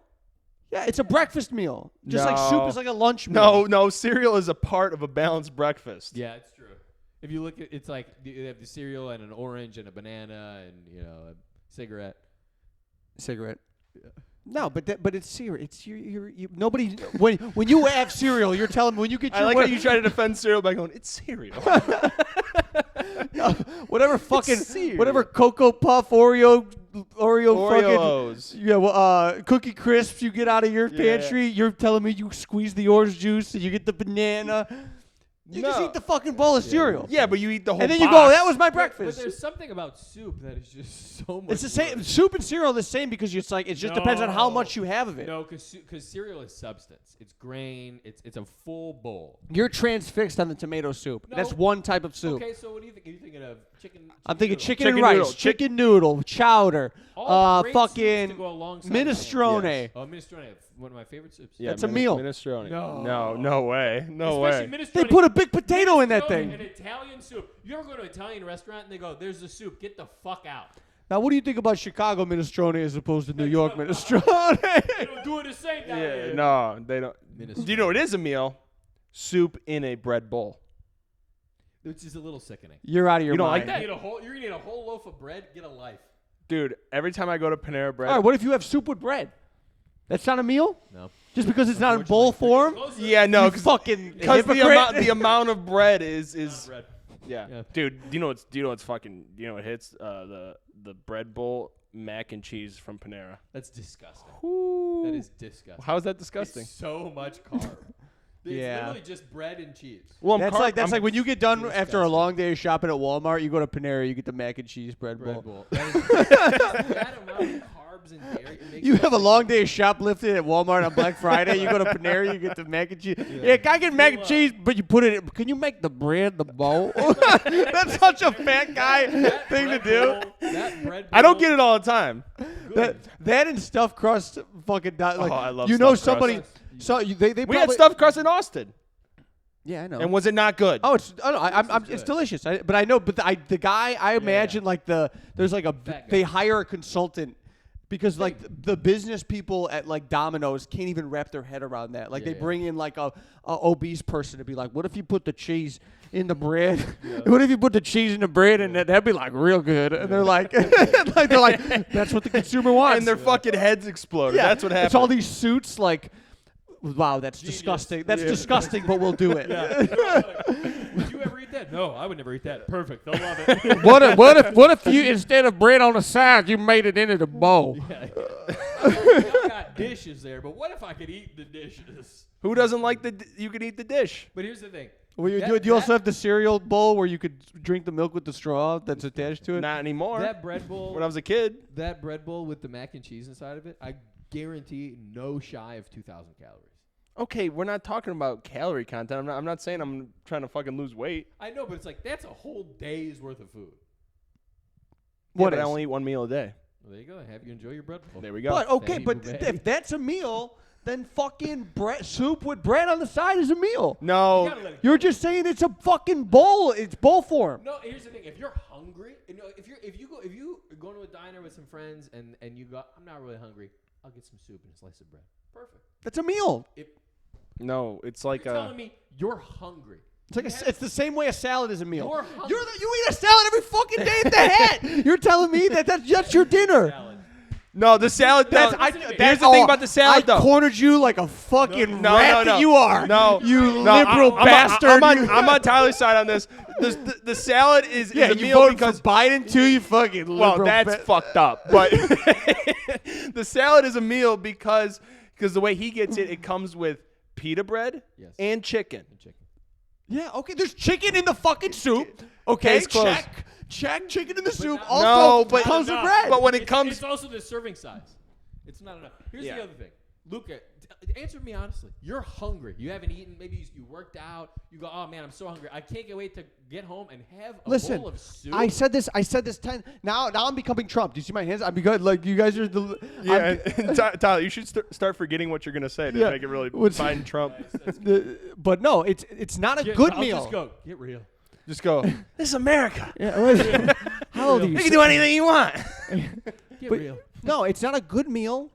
Yeah, it's a breakfast meal. Just like soup No. is like a lunch meal. No, cereal is a part of a balanced breakfast. Yeah, it's true. If you look at it's like they have the cereal and an orange and a banana and a cigarette. Cigarette. No, but it's cereal. It's you nobody when you have cereal, you're telling me when you get I your like how you try to defend cereal by going, it's cereal. whatever fucking cereal. whatever Cocoa Puff Oreo fucking Oreos. yeah, well, Cookie Crisps you get out of your Yeah. pantry. You're telling me you squeeze the orange juice and you get the banana. You just No. eat the fucking bowl of cereal. Yeah, but you eat the whole And then you box. go, that was my But breakfast. there's something about soup that is just so much. It's the same. worse. Soup and cereal are the same because it's like it just depends on how much you have of it. No, because cereal is substance. It's grain. It's a full bowl. You're transfixed on the tomato soup. No. That's one type of soup. Okay, so what do you think? Are you thinking of chicken? I'm thinking noodle? chicken and Chicken rice, noodle. chicken noodle, chowder, All great soups to fucking go alongside minestrone. Yes. Oh, minestrone, one of my favorite soups. Yeah, That's a meal. Minestrone. No. No way. No Especially way. minestrone. They put a big potato in that Minestrone, thing. An Italian soup. You ever go to an Italian restaurant and they go, "There's the soup. Get the fuck out." Now, what do you think about Chicago minestrone as opposed to New York minestrone? They don't do it the same down Yeah, here. no, they don't. Minestrone. Do you know what is a meal? Soup in a bread bowl. Which is a little sickening. You're out of your You don't mind. like that? You're gonna eat a whole loaf of bread. Get a life. Dude, every time I go to Panera Bread. All right, what if you have soup with bread? That's not a meal? No. Just because it's not in bowl form? Yeah, no, You because fucking the hypocrite. amount of bread is Bread. yeah. Yeah. Dude, do you know what hits the bread bowl mac and cheese from Panera? That's disgusting. Ooh. That is disgusting. How is that disgusting? It's so much carb. It's Yeah. literally just bread and cheese. Well, That's like when you get done after a disgusting. long day of shopping at Walmart, you go to Panera, you get the mac and cheese bread bowl. Bread bowl. That is that amount of carbs and dairy. It makes You me have a sick. long day of shoplifting at Walmart on Black Friday. You go to Panera, you get the mac and cheese. Yeah, can I get mac and cheese? But you put it in. Can you make the bread the bowl? That's such a fat guy That thing to bread do. bowl- that bread I don't bowl- get it all the time. That and stuffed crust fucking like I love you know stuffed somebody crust. so they We probably had stuffed crust in Austin, Yeah, I know. and was it not good? Oh, it's no, I'm is it's good. delicious. But I know, but the guy I imagine like there's like Fat they guy. hire a consultant because like the business people at like Domino's can't even wrap their head around that. Like Yeah, they yeah. bring in like a obese person to be like, what if you put the cheese in the bread? What if you put the cheese in the bread and that'd be like real good? And they're like, that's what the consumer wants. and their fucking heads exploded. yeah, That's what happened. It's all these suits like. Wow, that's Genius. disgusting. That's Yeah. disgusting, but we'll do it. Would you ever eat that? No, I would never eat that. Perfect. They'll love it. What if you instead of bread on the side, you made it into the bowl? I got dishes there, but what if I could eat the dishes? Who doesn't like you can eat the dish? But here's the thing. Well, you That- do you also that- have the cereal bowl where you could drink the milk with the straw that's attached to it? Not anymore. That bread bowl. When I was a kid. That bread bowl with the mac and cheese inside of it, I guarantee no shy of 2,000 calories. Okay, we're not talking about calorie content. I'm not saying I'm trying to fucking lose weight. I know, but it's like that's a whole day's worth of food. What but I is? only eat one meal a day. Well, there you go. Have you enjoy your bread bowl. There we go. But okay, Fatty but bouvet. if that's a meal, then fucking soup with bread on the side is a meal. You No, gotta let it You're go. just saying it's a fucking bowl. It's bowl form. No, here's the thing. If you're hungry, if you go to a diner with some friends and you go, I'm not really hungry. I'll get some soup and a slice of bread. Perfect. That's a meal. no, it's like You're telling me you're hungry. It's like it's the same way a salad is a meal. You're hungry. You eat a salad every fucking day at the head. You're telling me that's your dinner. Salad. no the salad. That's no, I, here's that's the thing all. about the salad, I though. cornered you like a fucking No, rat no, no. that you are. No, you no, liberal I'm bastard. I'm on Tyler's side on this. The salad is yeah, a you meal voted because for Biden too. You fucking well, liberal. that's fucked up. But the salad is a meal because the way he gets it, it comes with pita bread Yes. and chicken. And chicken. Yeah, okay. There's chicken in the fucking soup. Okay, Case closed. check. Chicken in the soup. not- Also No, but- comes with Not bread. enough. But when it It's- comes- it's also the serving size. It's not enough. Here's Yeah. the other thing, Luca. Answer me honestly. You're hungry. You haven't eaten. Maybe you worked out. You go, oh man, I'm so hungry. I can't wait to get home and have a Listen, bowl of soup. I said this 10. Now I'm becoming Trump. Do you see my hands? I'm becoming like you guys are the. Yeah, I'm- Tyler, you should start forgetting what you're gonna say to Yeah. make it really What's- Biden Trump. but no, it's not a Get- good I'll meal. Just go. Get real. Just go. This is America. Yeah, how old are you? You can do anything you want. Get But- real. No, it's not a good meal.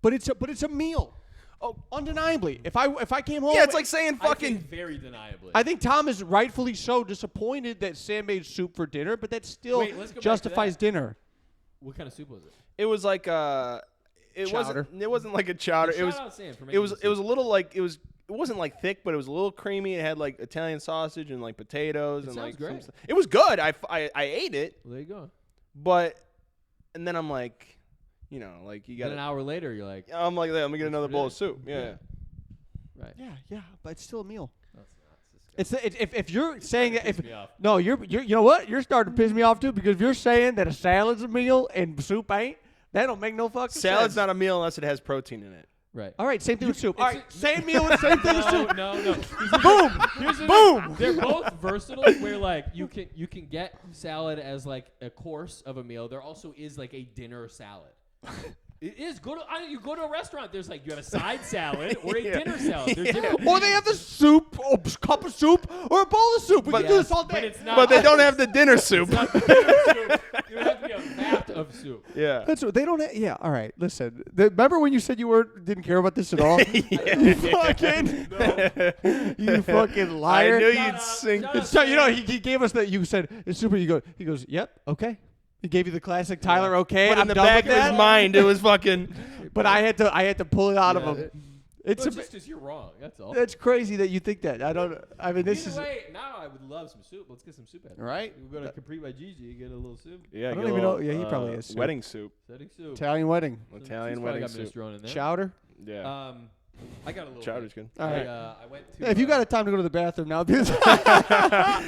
But it's a meal. Oh, Undeniably. If I came home, yeah, it's like saying I fucking. think very deniably. I think Tom is rightfully so disappointed that Sam made soup for dinner, but that still Wait, let's go back to justifies that. dinner. What kind of soup was it? It was like it Chowder. wasn't like a chowder. Shout It was out Sam for it making was the it was a soup. little like it wasn't like thick, but it was a little creamy. It had like Italian sausage and like potatoes It and sounds like great. some stuff. It was good. I ate it, Well, there you go. but and then I'm like, you know, like you Then an got. hour later, you're like, I'm like, let me get another bowl of Yeah. soup. Yeah. Yeah. right. Yeah, but it's still a meal. That's disgusting. It's if you're saying that Piss if me off. no, you're you know what? You're starting to piss me off too because if you're saying that a salad's a meal and soup ain't, that don't make no fucking Salad's sense. not a meal unless it has protein in it. Right. All right, same thing with soup. All it's right, same meal with same thing with soup. No. Boom, Here's the boom. thing. They're both versatile. Where like you can get salad as like a course of a meal. There also is like a dinner salad. It is you go to a restaurant. There's like you have a side salad or a Yeah. dinner salad. There's different. Or they have the soup, or cup of soup, or a bowl of soup. We can do this all but day. it's not. But they don't have the dinner soup. It's not dinner soup. You have to be a vat of soup. Yeah. That's what they don't. Yeah. All right. Listen. Remember when you said you didn't care about this at all? You fucking, you fucking liar. I knew Shut you'd up, sing. shut up. So you know he gave us that. You said it's super. He goes, yep, okay. He gave you the classic Tyler. Okay, But I'm in the done back with of that. his mind, it was fucking. But I had to pull it out Yeah. of him. It's Well, a, just because you're wrong. That's all. it's crazy that you think that. I don't. I mean, this Either is way, now I would love some soup. Let's get some soup out. right. We go to Capri by Gigi. Get a little soup. Yeah, I don't get a even know- little, yeah, he probably has soup. wedding soup. Setting soup. Italian wedding Italian She's probably wedding got soup. minestrone in there. chowder. Yeah. I got a little. Chowder's bit. good. All right. I went to. If you got a time to go to the bathroom now, because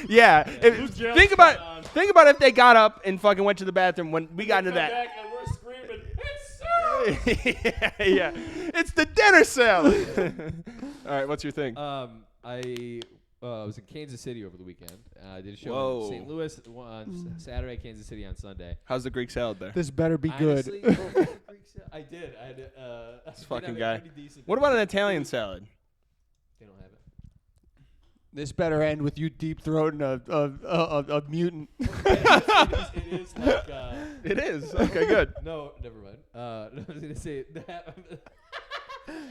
Yeah. Whose jail's Think about going on? think about if they got up and fucking went to the bathroom when we got into that. Back and we're screaming, it's soup! Yeah. It's the dinner salad. All right, what's your thing? I was in Kansas City over the weekend. I did a show Whoa. in St. Louis on Saturday, Kansas City on Sunday. How's the Greek salad there? this better be Honestly, good. I did. I had This I fucking did have guy. a pretty decent What about an Italian salad? They don't have it. This better end with you deep throating a mutant. It is like. It is. Okay, good. No, never mind. I was gonna say that.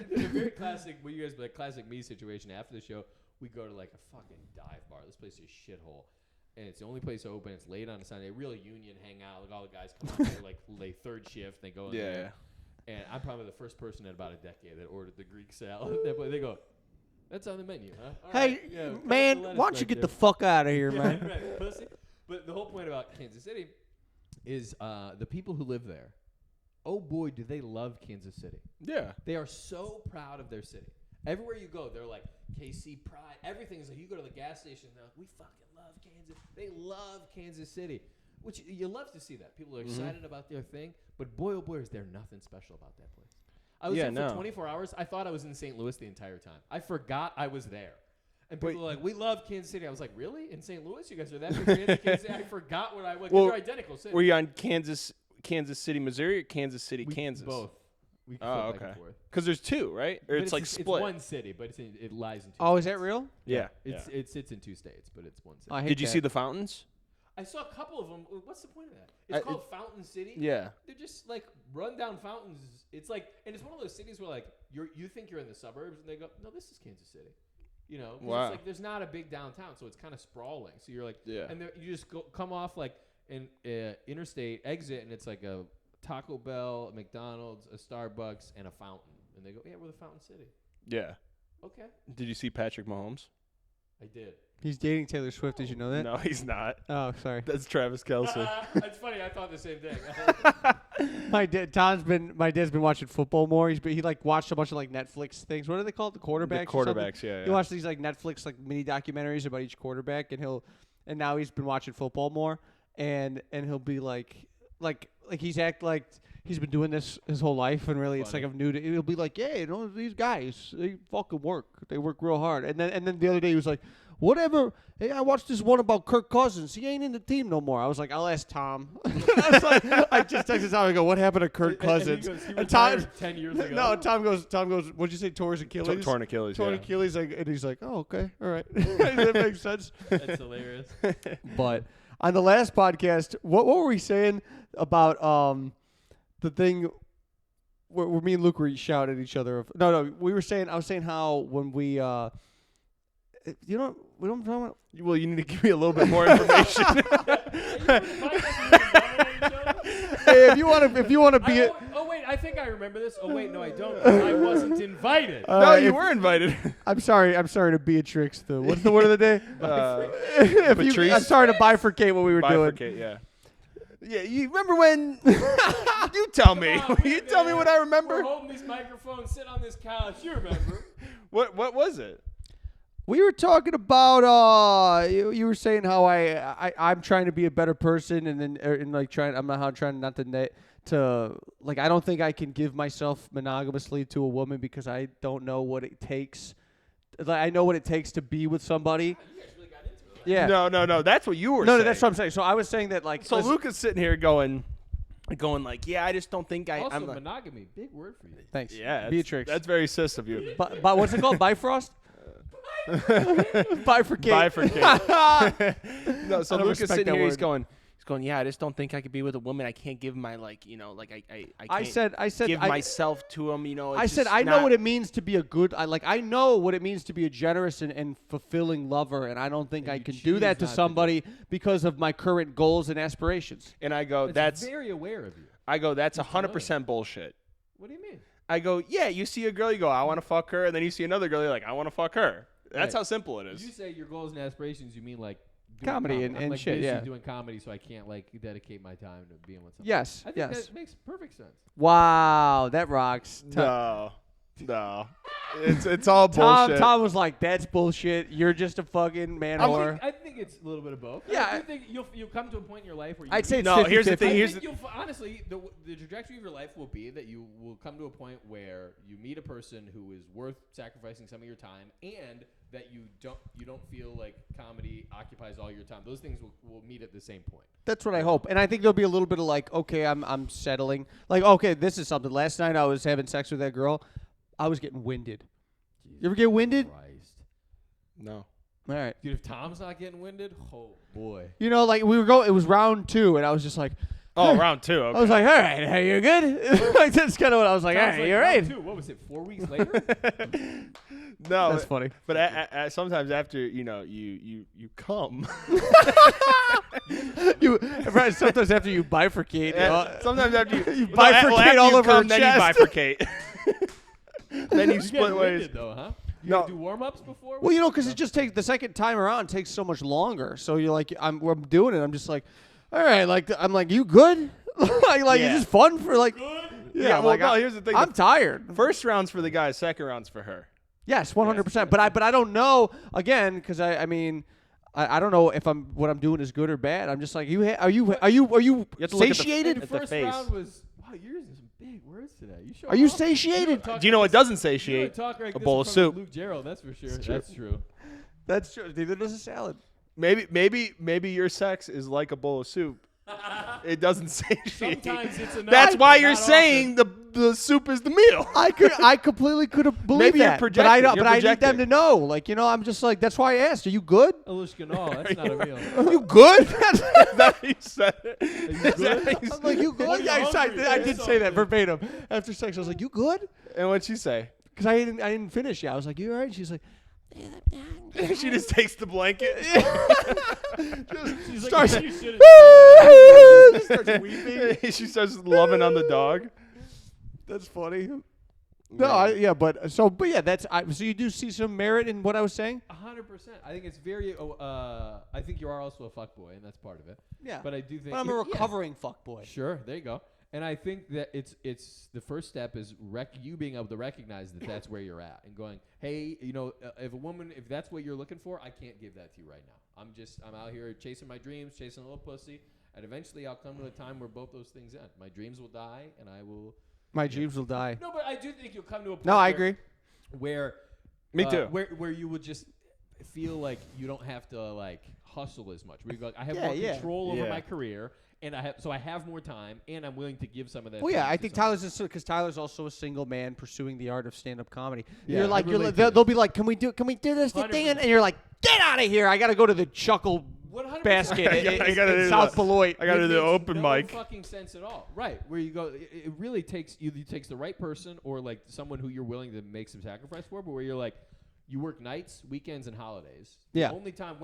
There's a very classic. What you guys, like classic me situation. After the show, we go to like a fucking dive bar. This place is a shithole, and it's the only place open. It's late on a Sunday. Real union hangout. Like all the guys come out there, like late third shift. They go in Yeah. there, and I'm probably the first person in about a decade that ordered the Greek salad. They go, "That's on the menu, huh?" All Hey, right, yeah, cut man, the lettuce why don't you back get the there." fuck out of here, Yeah, man? right, pussy. But the whole point about Kansas City is the people who live there. Oh boy, do they love Kansas City. Yeah. They are so proud of their city. Everywhere you go, they're like, KC pride. Everything's like, you go to the gas station, they're like, we fucking love Kansas. They love Kansas City. which you love to see that. People are excited about their thing, but boy, oh boy, is there nothing special about that place. I was there for 24 hours. I thought I was in St. Louis the entire time. I forgot I was there. And people were like, we love Kansas City. I was like, really? In St. Louis? You guys are that big fans of Kansas City? I forgot what I was. Well, they're identical cities. Were you on Kansas City, Missouri, or Kansas City, Kansas? Both. We Oh, flip back okay. and forth. Because there's two, right? Or But it's like split. It's one city, but it lies in two Oh, states. is that real? Yeah. It sits in two states, but it's one city. I hate Did you that. see the fountains? I saw a couple of them. What's the point of that? It's called Fountain City. Yeah. They're just like rundown fountains. It's like, and it's one of those cities where like you think you're in the suburbs, and they go, no, this is Kansas City. You know, 'cause Wow. it's like there's not a big downtown, so it's kind of sprawling. So you're like, Yeah. and you just come off like an interstate exit, and it's like a Taco Bell, a McDonald's, a Starbucks, and a fountain. And they go, yeah, we're the Fountain City. Yeah. Okay, Did you see Patrick Mahomes? I did. He's dating Taylor Swift. Did you know that? No, he's not. Oh, sorry. That's Travis Kelce. It's funny. I thought the same thing. My dad's been watching football more. He like watched a bunch of like Netflix things. What are they called? The quarterbacks. The or something? quarterbacks, yeah. He watched these like Netflix like mini documentaries about each quarterback, and now he's been watching football more, and he'll be like he's he's been doing this his whole life, and really it's like Funny. I'm new to. He'll be like, yeah, you know, these guys, they fucking work. They work real hard. And then the other day he was like, whatever. Hey, I watched this one about Kirk Cousins. He ain't in the team no more. I was like, I'll ask Tom. I was like, I just texted Tom. I go, what happened to Kirk Cousins? And he And Tom, retired 10 years ago. no, Tom goes. What'd you say? Tore his Achilles. Torn Achilles, Torn yeah. Achilles. Like, and he's like, oh, okay, all right. That makes sense. That's hilarious. But on the last podcast, what were we saying about the thing where me and Luke were shouting at each other? No, we were saying. I was saying how when we we don't talk about. Well, you need to give me a little bit more information. Hey, if you want to be Oh wait, I think I remember this. Oh wait, no, I don't. I wasn't invited. no, you if- were invited. I'm sorry to Beatrix. What's the word of the day? Patrice? I'm sorry to bifurcate what we were doing. Bifurcate, yeah. Yeah, you remember when? You tell me. Come on, You wait a tell me minute. what I We're remember. holding these microphones, sit on this couch. You remember? What was it? We were talking about you were saying how I'm trying to be a better person, and then and like trying not to like I don't think I can give myself monogamously to a woman because I don't know what it takes. Like I know what it takes to be with somebody. You guys really got into it. Yeah. No. That's what you were No, saying. that's what I'm saying. So I was saying that like So listen- Luke is sitting here going like, yeah, I just don't think Also, I'm. monogamy, big word for you. Thanks. Yeah, that's- Beatrix. That's very cis of you. But what's it called? Bifrost? Bifurcate. Bifurcate. No, so I don't Luke is respect sitting that here. He's word. going. Yeah, I just don't think I could be with a woman. I can't give my I can't I said give I, myself to him. You know. It's I said just I know not- what it means to be a good. I know what it means to be a generous and fulfilling lover, and I don't think And I you can do choose that to not to do somebody because of my current goals and aspirations. And I go, It's that's very aware of you. that's Good to know. 100% bullshit. What do you mean? I go, yeah, you see a girl, you go, I want to fuck her, and then you see another girl, you're like, I want to fuck her. That's Right. how simple it is. You say your goals and aspirations, you mean like doing Comedy I'm and like shit, busy yeah. doing comedy, so I can't like dedicate my time to being with somebody. Yes, I think yes. that makes perfect sense. Wow, that rocks. No. It's all bullshit. Tom was like, "That's bullshit. You're just a fucking man whore." I think it's a little bit of both. Yeah, I do think you'll come to a point in your life where you I'd say it's No, here's the 50-50. thing. I Here's think honestly, the trajectory of your life will be that you will come to a point where you meet a person who is worth sacrificing some of your time, and that you don't feel like comedy occupies all your time. Those things will meet at the same point. That's what I hope. And I think there'll be a little bit of like, okay, I'm settling. Like, okay, this is something. Last night I was having sex with that girl. I was getting winded. You ever get winded? Christ. No. All right. Dude, if Tom's not getting winded, oh boy. You know, like we were going. It was round 2, and I was just like, Oh, round 2. Okay. I was like, all right, hey, you good? Like that's kind of what I was like. All Tom's right, like, you're round right. 2. What was it? 4 weeks later? No, That's funny. But sometimes after you come. Right, sometimes after you bifurcate, Sometimes after you bifurcate after all you over come, her then chest. you bifurcate. Then you You split get ways. winded though, huh? You No. gotta do warm-ups before? well, you know, because it just takes the second time around takes so much longer. So you're like, I'm doing it. I'm just like, all right, like I'm like, you good? like Yeah. is this fun for like? Yeah, I'm well, like, no, here's the thing. I'm tired. First round's for the guys, second round's for her. Yes, 100%. But I don't know again because I mean, I don't know if what I'm doing is good or bad. I'm just like, are you have to look at the- satiated? The the first face. round was, wow, you're using some big words today. You Are you satiated? Do you know what doesn't satiate? A bowl of soup. Luke Gerald, that's for sure. true. That's true. That's true. Neither does a salad. Maybe your sex is like a bowl of soup. It doesn't satiate. Sometimes it's enough. That's why but you're not saying the soup is the meal. I completely could have believed Maybe you're that, but I projecting. don't. You're But I need them projecting. to know. Like, I'm just like, that's why I asked. Are you good? often. Alishka, no, that's not a meal. Are you good? Is that how you said it? you Is that good? how you I'm like, you good? When you're Yeah, hungry, I there's did say that something. verbatim after sex. I was like, you good? And what'd she say? Because I didn't finish yet. I was like, you all right? She's like, She just takes the blanket. She's starts- like, you shouldn't. starts weeping. She starts loving on the dog. That's funny. No, but yeah, so you do see some merit in what I was saying? 100%. I think it's very. I think you are also a fuckboy, and that's part of it. Yeah. But I do think. But I'm a yeah. recovering fuckboy. Sure, there you go. And I think that it's the first step is you being able to recognize that that's where you're at and going, hey, if that's what you're looking for, I can't give that to you right now. I'm out here chasing my dreams, chasing a little pussy, and eventually I'll come to a time where both those things end. My dreams will die, and I will. My dreams will die. No, but I do think you'll come to a point. No, I agree. Where. Me too. Where you would just feel like you don't have to like hustle as much. Where you go, like, I have Yeah, more yeah. control over Yeah. my career. And I have more time, and I'm willing to give some of that. Well, yeah, time I to think someone. Tyler's because Tyler's also a single man pursuing the art of stand-up comedy. Yeah, You're like, I relate to they'll this. be like, can we do this thing? 100%. And you're like, get out of here! I got to go to the Chuckle 100%. basket I gotta in do South the- Beloit. I got to It do the makes open no mic. fucking sense at all. Right, where you go, it really takes either takes the right person or like someone who you're willing to make some sacrifice for, but where you're like, you work nights, weekends, and holidays. Yeah. The only time,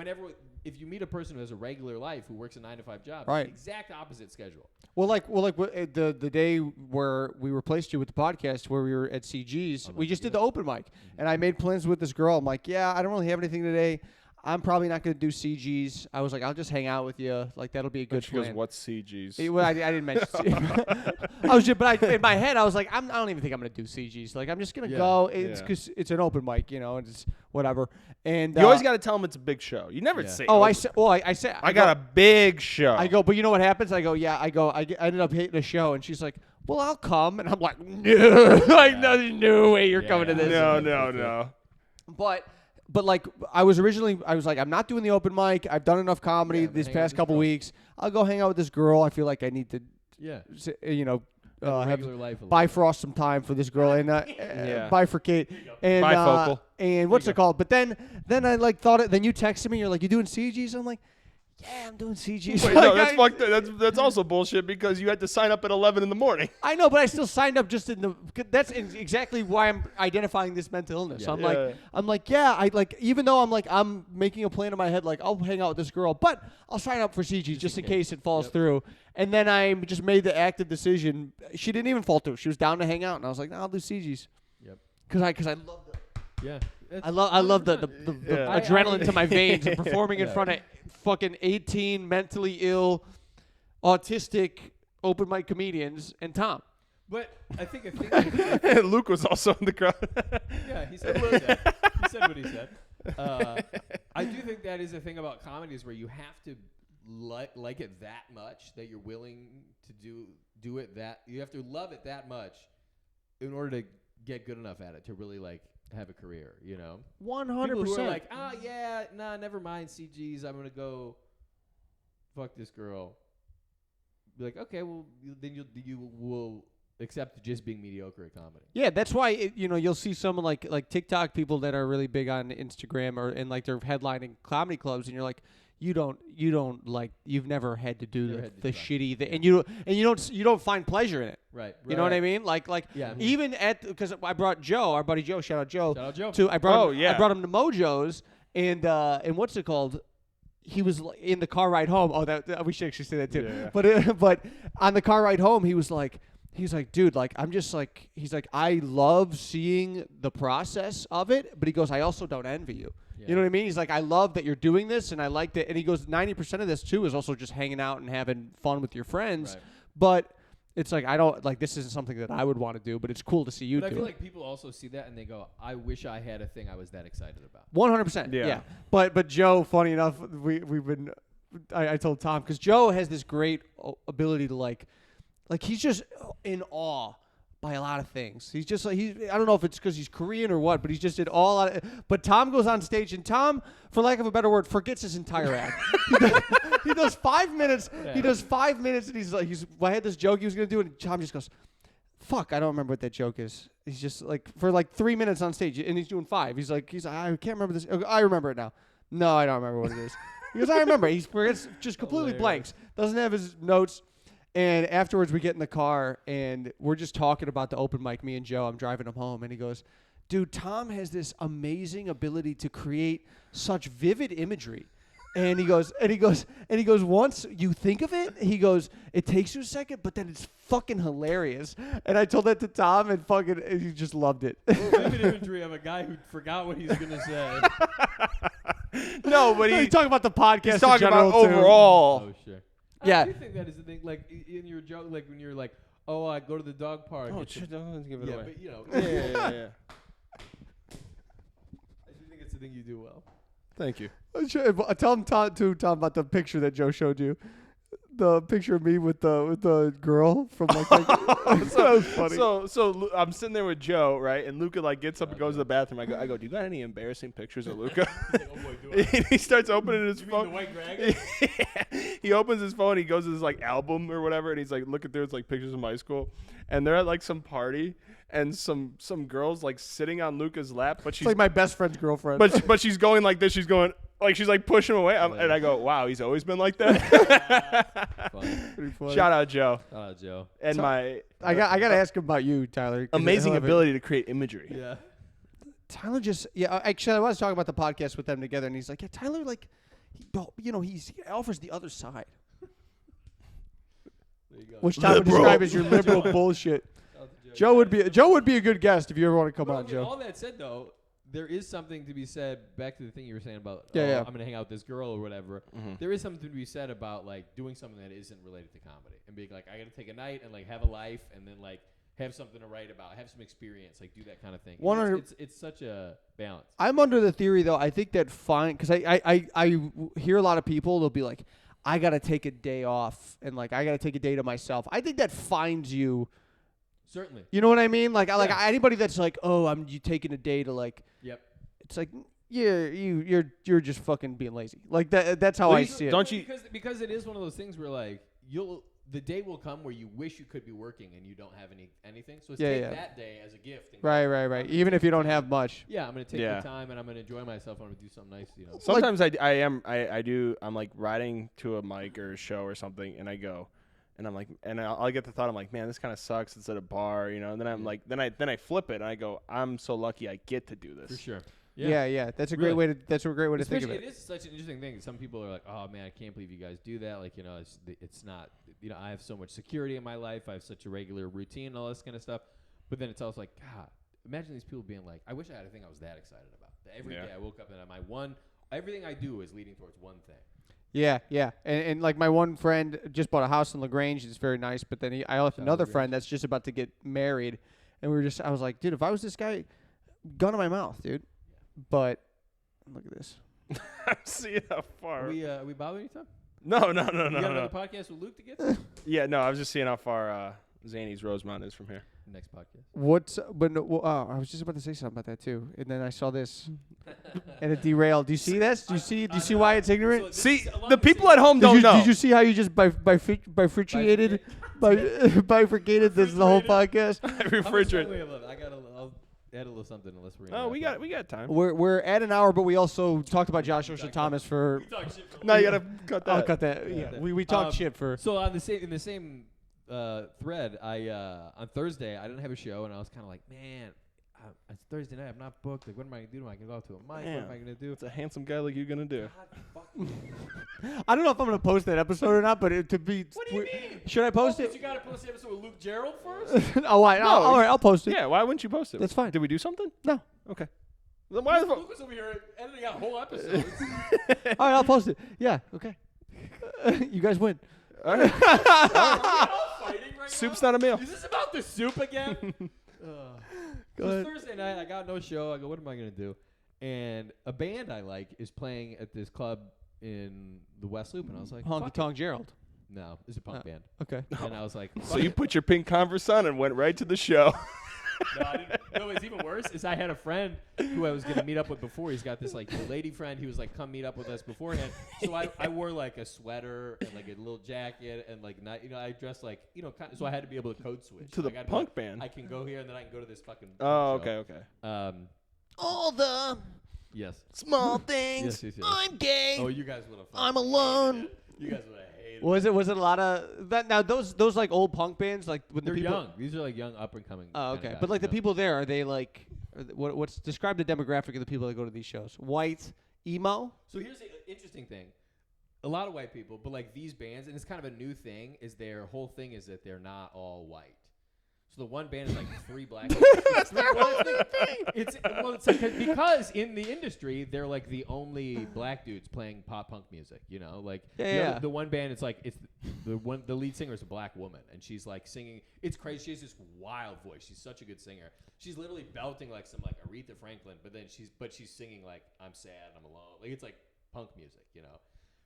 if you meet a person who has a regular life who works a 9-to-5 job, Right. it's the exact opposite schedule. Well, the day where we replaced you with the podcast, where we were at CG's, we just did the open mic, and I made plans with this girl. I'm like, yeah, I don't really have anything today. I'm probably not going to do CG's. I was like, I'll just hang out with you. Like, that'll be a good She plan. goes, what's CG's? Well, I didn't mention. In my head, I was like, I don't even think I'm gonna do CGs. Like, I'm just gonna Yeah, go. It's yeah. because it's an open mic, and it's whatever. And You always got to tell them it's a big show. You never Yeah. say. Oh, I open. said. Well, I said. I got a big show. I go, but you know what happens? I go, yeah. I ended up hating the show, and she's like, well, I'll come, and I'm like, no, like, no way you're coming to this. No. But like I was like, I'm not doing the open mic. I've done enough comedy Yeah, but this hang out with past this couple girl. weeks. I'll go hang out with this girl. I feel like I need to, Yeah. have regular life. a little bit. bifrost some time for this girl and Yeah. bifurcate and Bifocal. and what's it called? But then I like thought it. Then you texted me. You're like, you doing CGs? I'm like, yeah, I'm doing CGs. Wait, Like, no, that's fucked. That's also bullshit because you had to sign up at 11 in the morning. I know, but I still signed up just in the. That's exactly why I'm identifying this mental illness. Yeah. I'm like, yeah, I like, even though I'm making a plan in my head, like, I'll hang out with this girl, but I'll sign up for CG just in case it falls through. And then I just made the active decision. She didn't even fall through. She was down to hang out, and I was like, no, I'll do CGs. Yep. Because I love the. Yeah. I love the Yeah. adrenaline to my veins and performing in Yeah. front of fucking 18 mentally ill, autistic open mic comedians and Tom. But I think a thing. Luke was also in the crowd. Yeah, he said what he said. He said what he said. I do think that is a thing about comedy is where you have to like it that much that you're willing to do it that you have to love it that much in order to get good enough at it to really like have a career, 100%. People who are like, never mind CGs, I'm gonna go fuck this girl. Be like, okay, well then you will accept just being mediocre at comedy. Yeah, that's why you'll see someone like TikTok people that are really big on Instagram and like they're headlining comedy clubs, and you're like, you don't like, you've never had to do the shitty thing, and you don't find pleasure in it. Right. You know what I mean? Like Yeah. even because I brought Joe, our buddy Joe, shout out Joe. Shout out Joe. To I brought Oh, him, yeah. I brought him to Mojo's and what's it called? He was in the car ride home. Oh, that we should actually say that too. Yeah. But on the car ride home, he's like, dude, like, I'm just like, he's like, I love seeing the process of it, but he goes, I also don't envy you. Yeah. You know what I mean? He's like, I love that you're doing this, and I like that. And he goes, 90% of this too is also just hanging out and having fun with your friends. Right. But it's like I don't like this isn't something that I would want to do, but it's cool to see you But I do feel it. like people also see that and they go, I wish I had a thing I was that excited about. 100%. Yeah. Yeah. But Joe, funny enough, we've been. I told Tom because Joe has this great ability to like he's just in awe by a lot of things. He's just like I don't know if it's because he's Korean or what, but he's just in awe. But Tom goes on stage and Tom, for lack of a better word, forgets his entire act. He does 5 minutes. Yeah. He does 5 minutes and he's like I had this joke he was gonna do and Tom just goes, fuck, I don't remember what that joke is. He's just like for like 3 minutes on stage and he's doing 5. He's like I can't remember this. I remember it now. No, I don't remember what it is. Because I remember he forgets, just completely blanks. Doesn't have his notes. And afterwards we get in the car and we're just talking about the open mic, me and Joe. I'm driving him home and he goes, dude, Tom has this amazing ability to create such vivid imagery. And he goes, once you think of it, he goes, it takes you a second, but then it's fucking hilarious. And I told that to Tom and he just loved it. Vivid imagery of a guy who forgot what he's going to say. No, but He's talking about the podcast. he's talking in general about too. overall. Oh, sure. Yeah. I do think that is the thing. Like, in your joke, like, when you're like, oh, I go to the dog park. Oh, it's a- shit, don't give it yeah, away. but, you know. Yeah. I do think it's the thing you do well. Thank you. Tell him, Tom, about the picture that Joe showed you. The picture of me with the girl from like that was funny. So I'm sitting there with Joe, right? And Luca like gets up and goes to the bathroom. I go, do you got any embarrassing pictures of Luca? He's like, oh boy, do I? And he starts opening his You mean phone. the white dragon? Yeah. He opens his phone. He goes to his like album or whatever, and he's like looking through it's like pictures of high school, and they're at like some party, and some girls like sitting on Luca's lap, but It's she's like my best friend's girlfriend. but she's going like this. She's going like she's like pushing him away, and I go, wow, he's always been like that. Funny. Pretty funny. Shout out Joe Oh, Joe. and So- my I gotta ask him about you, Tyler. 'cause amazing he'll have it. ability to create imagery. Yeah. Tyler just actually I was talking about the podcast with them together, and he's like, yeah, Tyler like, he offers the other side, There you go. which Tyler would Liberal. describe as your liberal bullshit. Shout out to Joe would be a good guest if you ever want to come But on, okay, Joe. all that said, though, there is something to be said. Back to the thing you were saying about, Yeah. I'm gonna hang out with this girl or whatever. Mhm. There is something to be said about like doing something that isn't related to comedy and being like, I gotta take a night and like have a life and then like have something to write about, have some experience, like do that kind of thing. And 100 It's such a balance. I'm under the theory though. I think that because I hear a lot of people. They'll be like, I gotta take a day off and like I gotta take a day to myself. I think that finds you. Certainly. You know what I mean? Like Yeah. anybody that's like, oh, you taking a day to like. Yep. It's like, yeah, you're just fucking being lazy. Like that. That's how Well, I you- see it. don't you- Because it is one of those things where like the day will come where you wish you could be working and you don't have anything. So take that day as a gift. And go, Right. Even if you don't have much. Yeah, I'm gonna take Yeah. the time and I'm gonna enjoy myself. I'm gonna do something nice. You know. Sometimes I'm like riding to a mic or a show or something, and I go, and I'm like, and I'll get the thought, I'm like, man, this kind of sucks. It's at a bar, you know. And then I'm like, then I flip it and I go, I'm so lucky I get to do this. For sure. Yeah. That's a great Really. way to. That's a great way to think of Especially, it. it is such an interesting thing. Some people are like, "Oh man, I can't believe you guys do that." Like, you know, it's not. You know, I have so much security in my life. I have such a regular routine and all this kind of stuff. But then it's also like, God, imagine these people being like, "I wish I had a thing I was that excited about." That every day I woke up and everything I do is leading towards one thing. Yeah. And like my one friend just bought a house in LaGrange. It's very nice. But then I have another friend that's just about to get married, and I was like, dude, if I was this guy, gun to my mouth, dude. But look at this. I'm seeing how far. Are we bothering you, Tom? No. You got another podcast with Luke to get to? Yeah, no. I was just seeing how far Zany's Rosemont is from here. Next podcast. I was just about to say something about that too, and then I saw this, and it derailed. Do you see this? Do you see why it's ignorant? See, the people at home don't know. Did you see how you just bifurcated this the whole podcast? Refrigerator. I'll add a little something unless we're. Oh, we got time. We're at an hour, but we also talked about Josh Ocean Thomas for. No, you gotta cut that. I'll cut that. Yeah, we talked shit for. So in the same thread, on Thursday I didn't have a show, and I was kind of like, man, it's Thursday night. I'm not booked. Like, what am I gonna do? Am I gonna go out to a mic? Man. What am I gonna do? What's a handsome guy like you gonna do? I don't know if I'm gonna post that episode or not, but it to be. What do you mean? Should I post You it? gotta post the episode with Luke Gerald first. Oh, why? No, All right, I'll post it. Yeah, why wouldn't you post it? That's fine. Did we do something? No. Okay. Then why the fuck? Luke was over here editing out whole episodes. All right, I'll post it. Yeah. Okay. You guys win. All right. Are we all fighting right Soup's now? not a meal. Is this about the soup again? Go So ahead. it's Thursday night. I got no show. I go, what am I gonna do? And a band I like is playing at this club in the West Loop, and I was like, Honky fuck it. Tonk Gerald. No, it's a punk band. Okay. And I was like, So you put your pink Converse on and went right to the show. No, I didn't. No, what's even worse is I had a friend who I was going to meet up with before. He's got this, like, lady friend. He was like, come meet up with us beforehand. So I wore, like, a sweater and, like, a little jacket and, like, not, I dressed, like, kind of, so I had to be able to code switch. To the I gotta be punk like, band. I can go here and then I can go to this fucking Oh, punk okay, show. okay. All the Yes. small things. Yes. I'm gay. Oh, you guys would have I'm alone. hated it. You guys would have hated it. Was it a lot of that? Now those like old punk bands, like when They're the people. young. These are, like, young, up-and-coming Oh, kinda okay. guys, But like the you know? people there, are they like? What's describe the demographic of the people that go to these shows? White, emo. So here's the interesting thing. A lot of white people, but like these bands, and it's kind of a new thing, is their whole thing is that they're not all white. So the one band is like three black. That's their whole thing. It's like, because in the industry they're like the only black dudes playing pop punk music. Like Yeah. the one band, it's like the lead singer is a black woman, and she's like singing. It's crazy. She has this wild voice. She's such a good singer. She's literally belting like some like Aretha Franklin, but then she's singing like I'm sad, I'm alone. Like it's like punk music,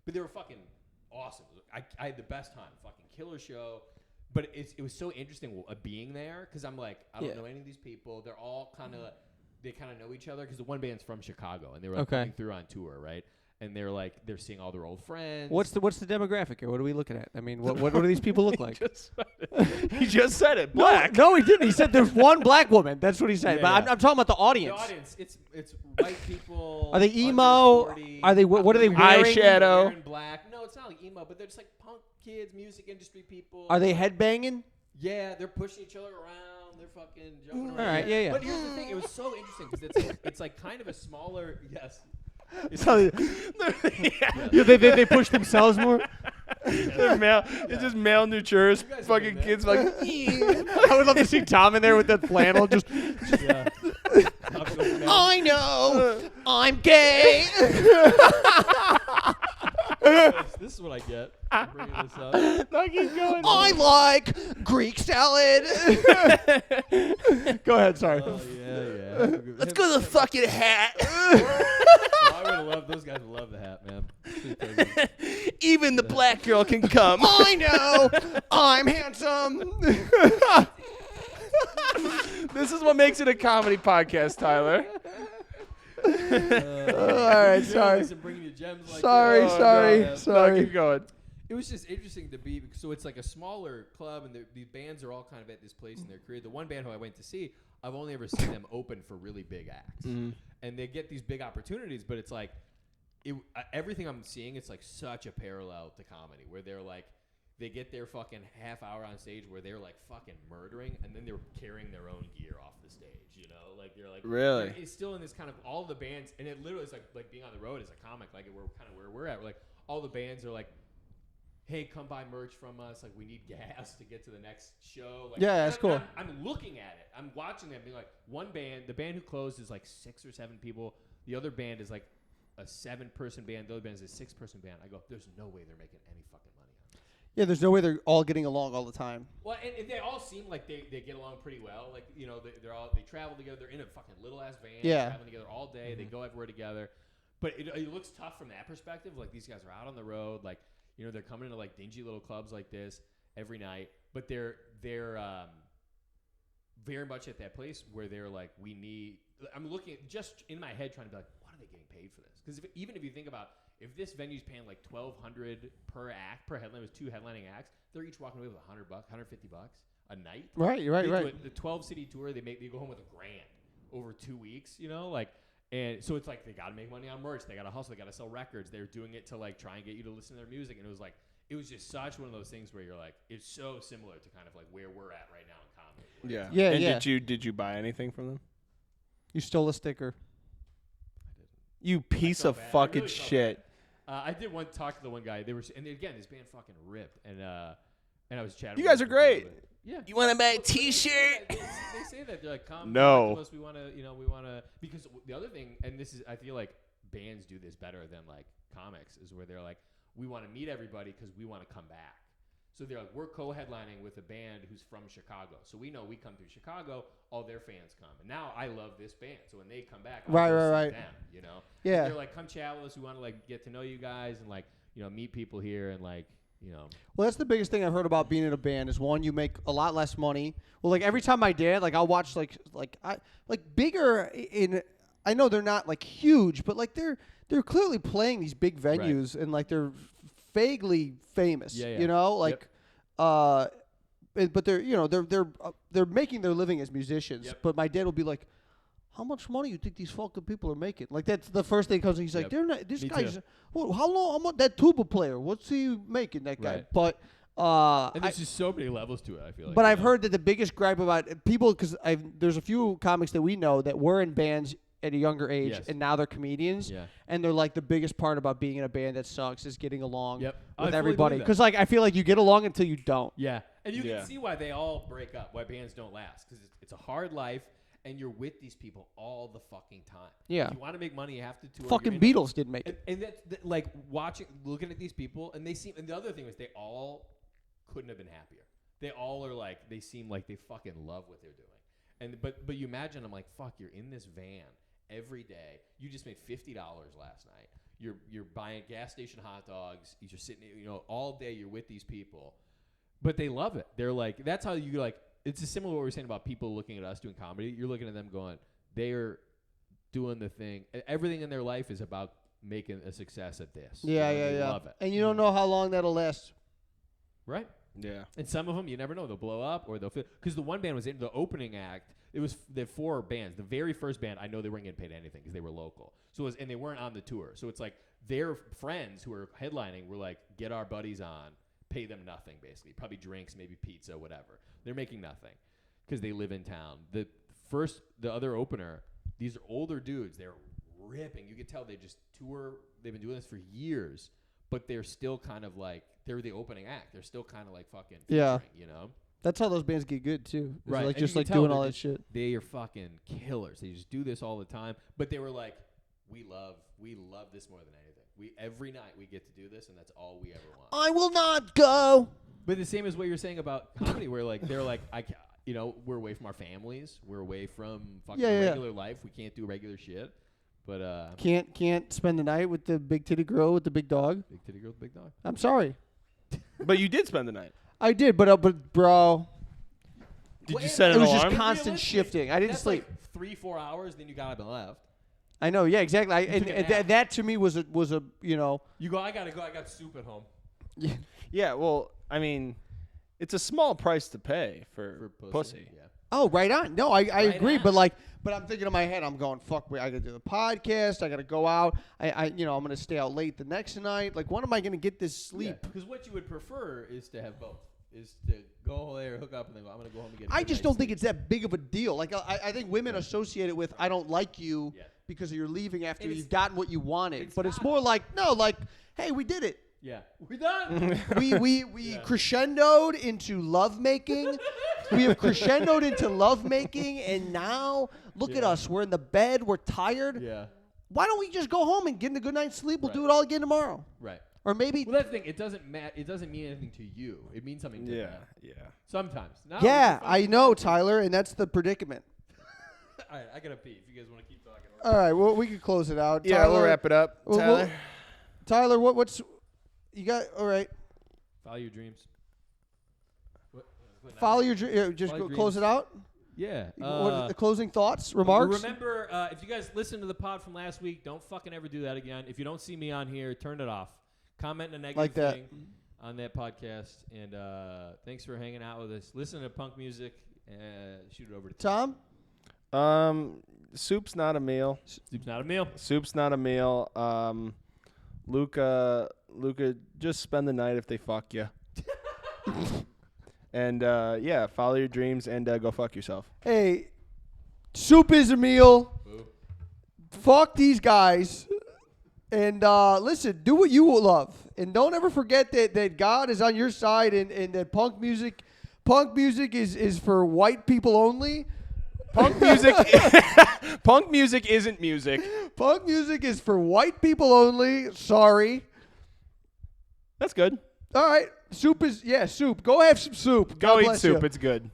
But they were fucking awesome. I had the best time. Fucking killer show. But it was so interesting being there because I'm like, I don't know any of these people. They're all they kind of know each other because the one band's from Chicago and they were like, coming through on tour, right? And they're seeing all their old friends. What's the demographic here? What are we looking at? I mean, what do these people look like? He just said it. Black. No, he didn't. He said there's one black woman. That's what he said. Yeah, but yeah. I'm talking about the the audience. audience? It's white people. Are they under emo? 40. Are they what are they They're wearing? Eyeshadow. wearing black. No, it's not like emo, but they're just like punk kids, music industry people. Are they headbanging? Yeah, they're pushing each other around. They're fucking jumping around. All right, yeah. But here's the thing: it was so interesting because it's like kind of a smaller. Yes. So they push themselves more. They're male. It's just malnourished You guys have fucking been kids. there. Like, I would love to see Tom in there with that flannel. Just Yeah. I know. I'm gay. This is what I get. for bringing this up. no, keep going. I like Greek salad. go ahead. Sorry. Oh yeah. Let's go to the fucking hat. I would have loved those guys. Would love the hat, man. Pretty crazy. Even the black girl can come. I know. I'm handsome. This is what makes it a comedy podcast, Tyler. All right, sorry. And bringing you gems like Sorry, that. sorry, no. sorry. No, keep going. It was just interesting to be. So it's like a smaller club, and these bands are all kind of at this place in their career. The one band who I went to see, I've only ever seen them open for really big acts, and they get these big opportunities. But it's like, everything I'm seeing, it's like such a parallel to comedy, where they're like, they get their fucking half hour on stage where they're like fucking murdering, and then they're carrying their own gear off the stage. Like they're like Really? It's still in this kind of all the bands, and it literally is like being on the road as a comic. Like we're kind of where we're at. We're like all the bands are like, hey, come buy merch from us. Like we need gas to get to the next show. Like, Yeah, that's and cool. I'm looking at it. I'm watching them being like, one band, the band who closed is like 6 or 7 people. The other band is like a 7-person band. The other band is a 6-person band. I go, there's no way they're making any fucking money on this. Yeah, there's no way they're all getting along all the time. Well, and they all seem like they get along pretty well. Like, they travel together. They're in a fucking little ass van. Yeah. Traveling together all day. They go everywhere together. But it looks tough from that perspective. Like these guys are out on the road. Like, they're coming into like dingy little clubs like this every night. But they're very much at that place where they're like, I'm looking at, just in my head trying to be like, what are they getting paid for this? Because even if you think about, if this venue's paying like $1,200 per act, per headline, with 2 headlining acts, they're each walking away with $100, $150 a night. Right, They right. do the 12-city tour, they go home with $1,000 over 2 weeks. And so it's like they got to make money on merch, they got to hustle, they got to sell records. They're doing it to like try and get you to listen to their music, and it was just such one of those things where you're like, it's so similar to kind of like where we're at right now in comedy. Yeah. Yeah, And yeah. did you buy anything from them? You stole a sticker. You piece felt of bad. I fucking really felt shit. I did talk to the one guy. And again, this band fucking ripped, and I was chatting. You with guys him are for a little great. bit. Yeah. You want to buy a Yeah, T-shirt? they say that they're like, come No. talk to us. We want to, because the other thing, and this is, I feel like bands do this better than like comics, is where they're like, we want to meet everybody because we want to come back. So they're like, we're co-headlining with a band who's from Chicago. So we know we come through Chicago, all their fans come. And now I love this band. So when they come back, I'll go see them, you know? Yeah. And they're like, come chat with us. We want to like get to know you guys and like, you know, meet people here and like, you know. Well, that's the biggest thing I've heard about being in a band is one, you make a lot less money. Well, like every time my dad, like I'll watch like bigger in, I know they're not like huge, but like they're clearly playing these big venues and like they're vaguely famous, you know, like, but they're, you know, they're making their living as musicians. But my dad will be like, how much money you think these fucking people are making? Like that's the first thing comes. He's like, they're not. This guy's. Well, how much that tuba player? What's he making? That guy. But and there's just so many levels to it. I feel like. But I've heard that the biggest gripe about people, because there's a few comics that we know that were in bands at a younger age and now they're comedians. And they're like the biggest part about being in a band that sucks is getting along with everybody. Because like I feel like you get along until you don't. Yeah, and you can see why they all break up, why bands don't last, because it's a hard life. And you're with these people all the fucking time. Yeah. If you want to make money, you have to tour. Fucking Beatles didn't make it. And that's like looking at these people, and they seem. And the other thing was they all couldn't have been happier. They all are like they seem like they fucking love what they're doing. And but you imagine I'm like fuck, you're in this van every day. You just made $50 last night. You're buying gas station hot dogs. You're sitting, you know, all day. You're with these people, but they love it. They're like that's how you like. It's similar to what we were saying about people looking at us doing comedy. You're looking at them going, they're doing the thing. Everything in their life is about making a success at this. Yeah, They love it. And you don't know how long that'll last. Right. Yeah. And some of them, you never know. They'll blow up or they'll – because the one band was in the opening act. It was the 4 bands. The very first band, I know they weren't getting paid anything because they were local. So it was, and they weren't on the tour. So it's like their friends who were headlining were like, get our buddies on. Pay them nothing, basically. Probably drinks, maybe pizza, whatever. They're making nothing because they live in town. The other opener, these are older dudes. They're ripping. You can tell they just tour. They've been doing this for years, but they're still kind of like, they're the opening act. They're still kind of like fucking featuring, you know? That's how those bands get good, too. Right. Like just like doing all that shit. They are fucking killers. They just do this all the time. But they were like, we love this more than anything. Every night we get to do this, and that's all we ever want. I will not go. But the same as what you're saying about comedy, where like they're like, we're away from our families, we're away from fucking regular life. We can't do regular shit. But can't spend the night with the big titty girl with the big dog. Big titty girl with the big dog. I'm sorry. But you did spend the night. I did, but bro. Did you set it an was alarm? just constant shifting. I didn't sleep. Like 3-4 hours, then you got up and left. I know, yeah, exactly. And that to me was a you know. You go. I gotta go. I got soup at home. Yeah. Well, I mean, it's a small price to pay for pussy. Yeah. Oh, right on. No, I agree, on. but I'm thinking in my head, I'm going, fuck, I gotta do the podcast. I gotta go out. I'm gonna stay out late the next night. Like, when am I gonna get this sleep? Because what you would prefer is to have both. Is to go there, hook up, and then go, I'm going to go home and get I just don't think it's that big of a deal. Like, I think women associate it with, I don't like you because you're leaving after you've gotten what you wanted. But it's more like, no, like, hey, we did it. Yeah. We're done. we crescendoed into lovemaking. We have crescendoed into lovemaking, and now look at us. We're in the bed. We're tired. Yeah. Why don't we just go home and get a good night's sleep? We'll do it all again tomorrow. Right. Or maybe. Well, that's the thing. It doesn't It doesn't mean anything to you. It means something to them. Yeah. Sometimes. No, yeah, I know, Tyler, and that's the predicament. All right, I gotta pee. If you guys want to keep talking. All right, well, we can close it out. Yeah, Tyler, we'll wrap it up. Tyler. Tyler, what's you got? All right. Follow your dreams. Follow your dreams. Just Follow go close it out. Yeah. What are the closing thoughts, remarks? Remember, if you guys listened to the pod from last week, don't fucking ever do that again. If you don't see me on here, turn it off. Comment a negative thing on that podcast. And thanks for hanging out with us. Listen to punk music. Shoot it over to Tom. Soup's not a meal. Soup's not a meal. Soup's not a meal. Luca, just spend the night if they fuck you. And follow your dreams and go fuck yourself. Hey, soup is a meal. Boo. Fuck these guys. And listen, do what you love. And don't ever forget that God is on your side and that punk music is for white people only. Punk music Punk music isn't music. Punk music is for white people only. Sorry. That's good. All right. Soup is soup. Go have some soup. Go God eat bless soup. you. It's good.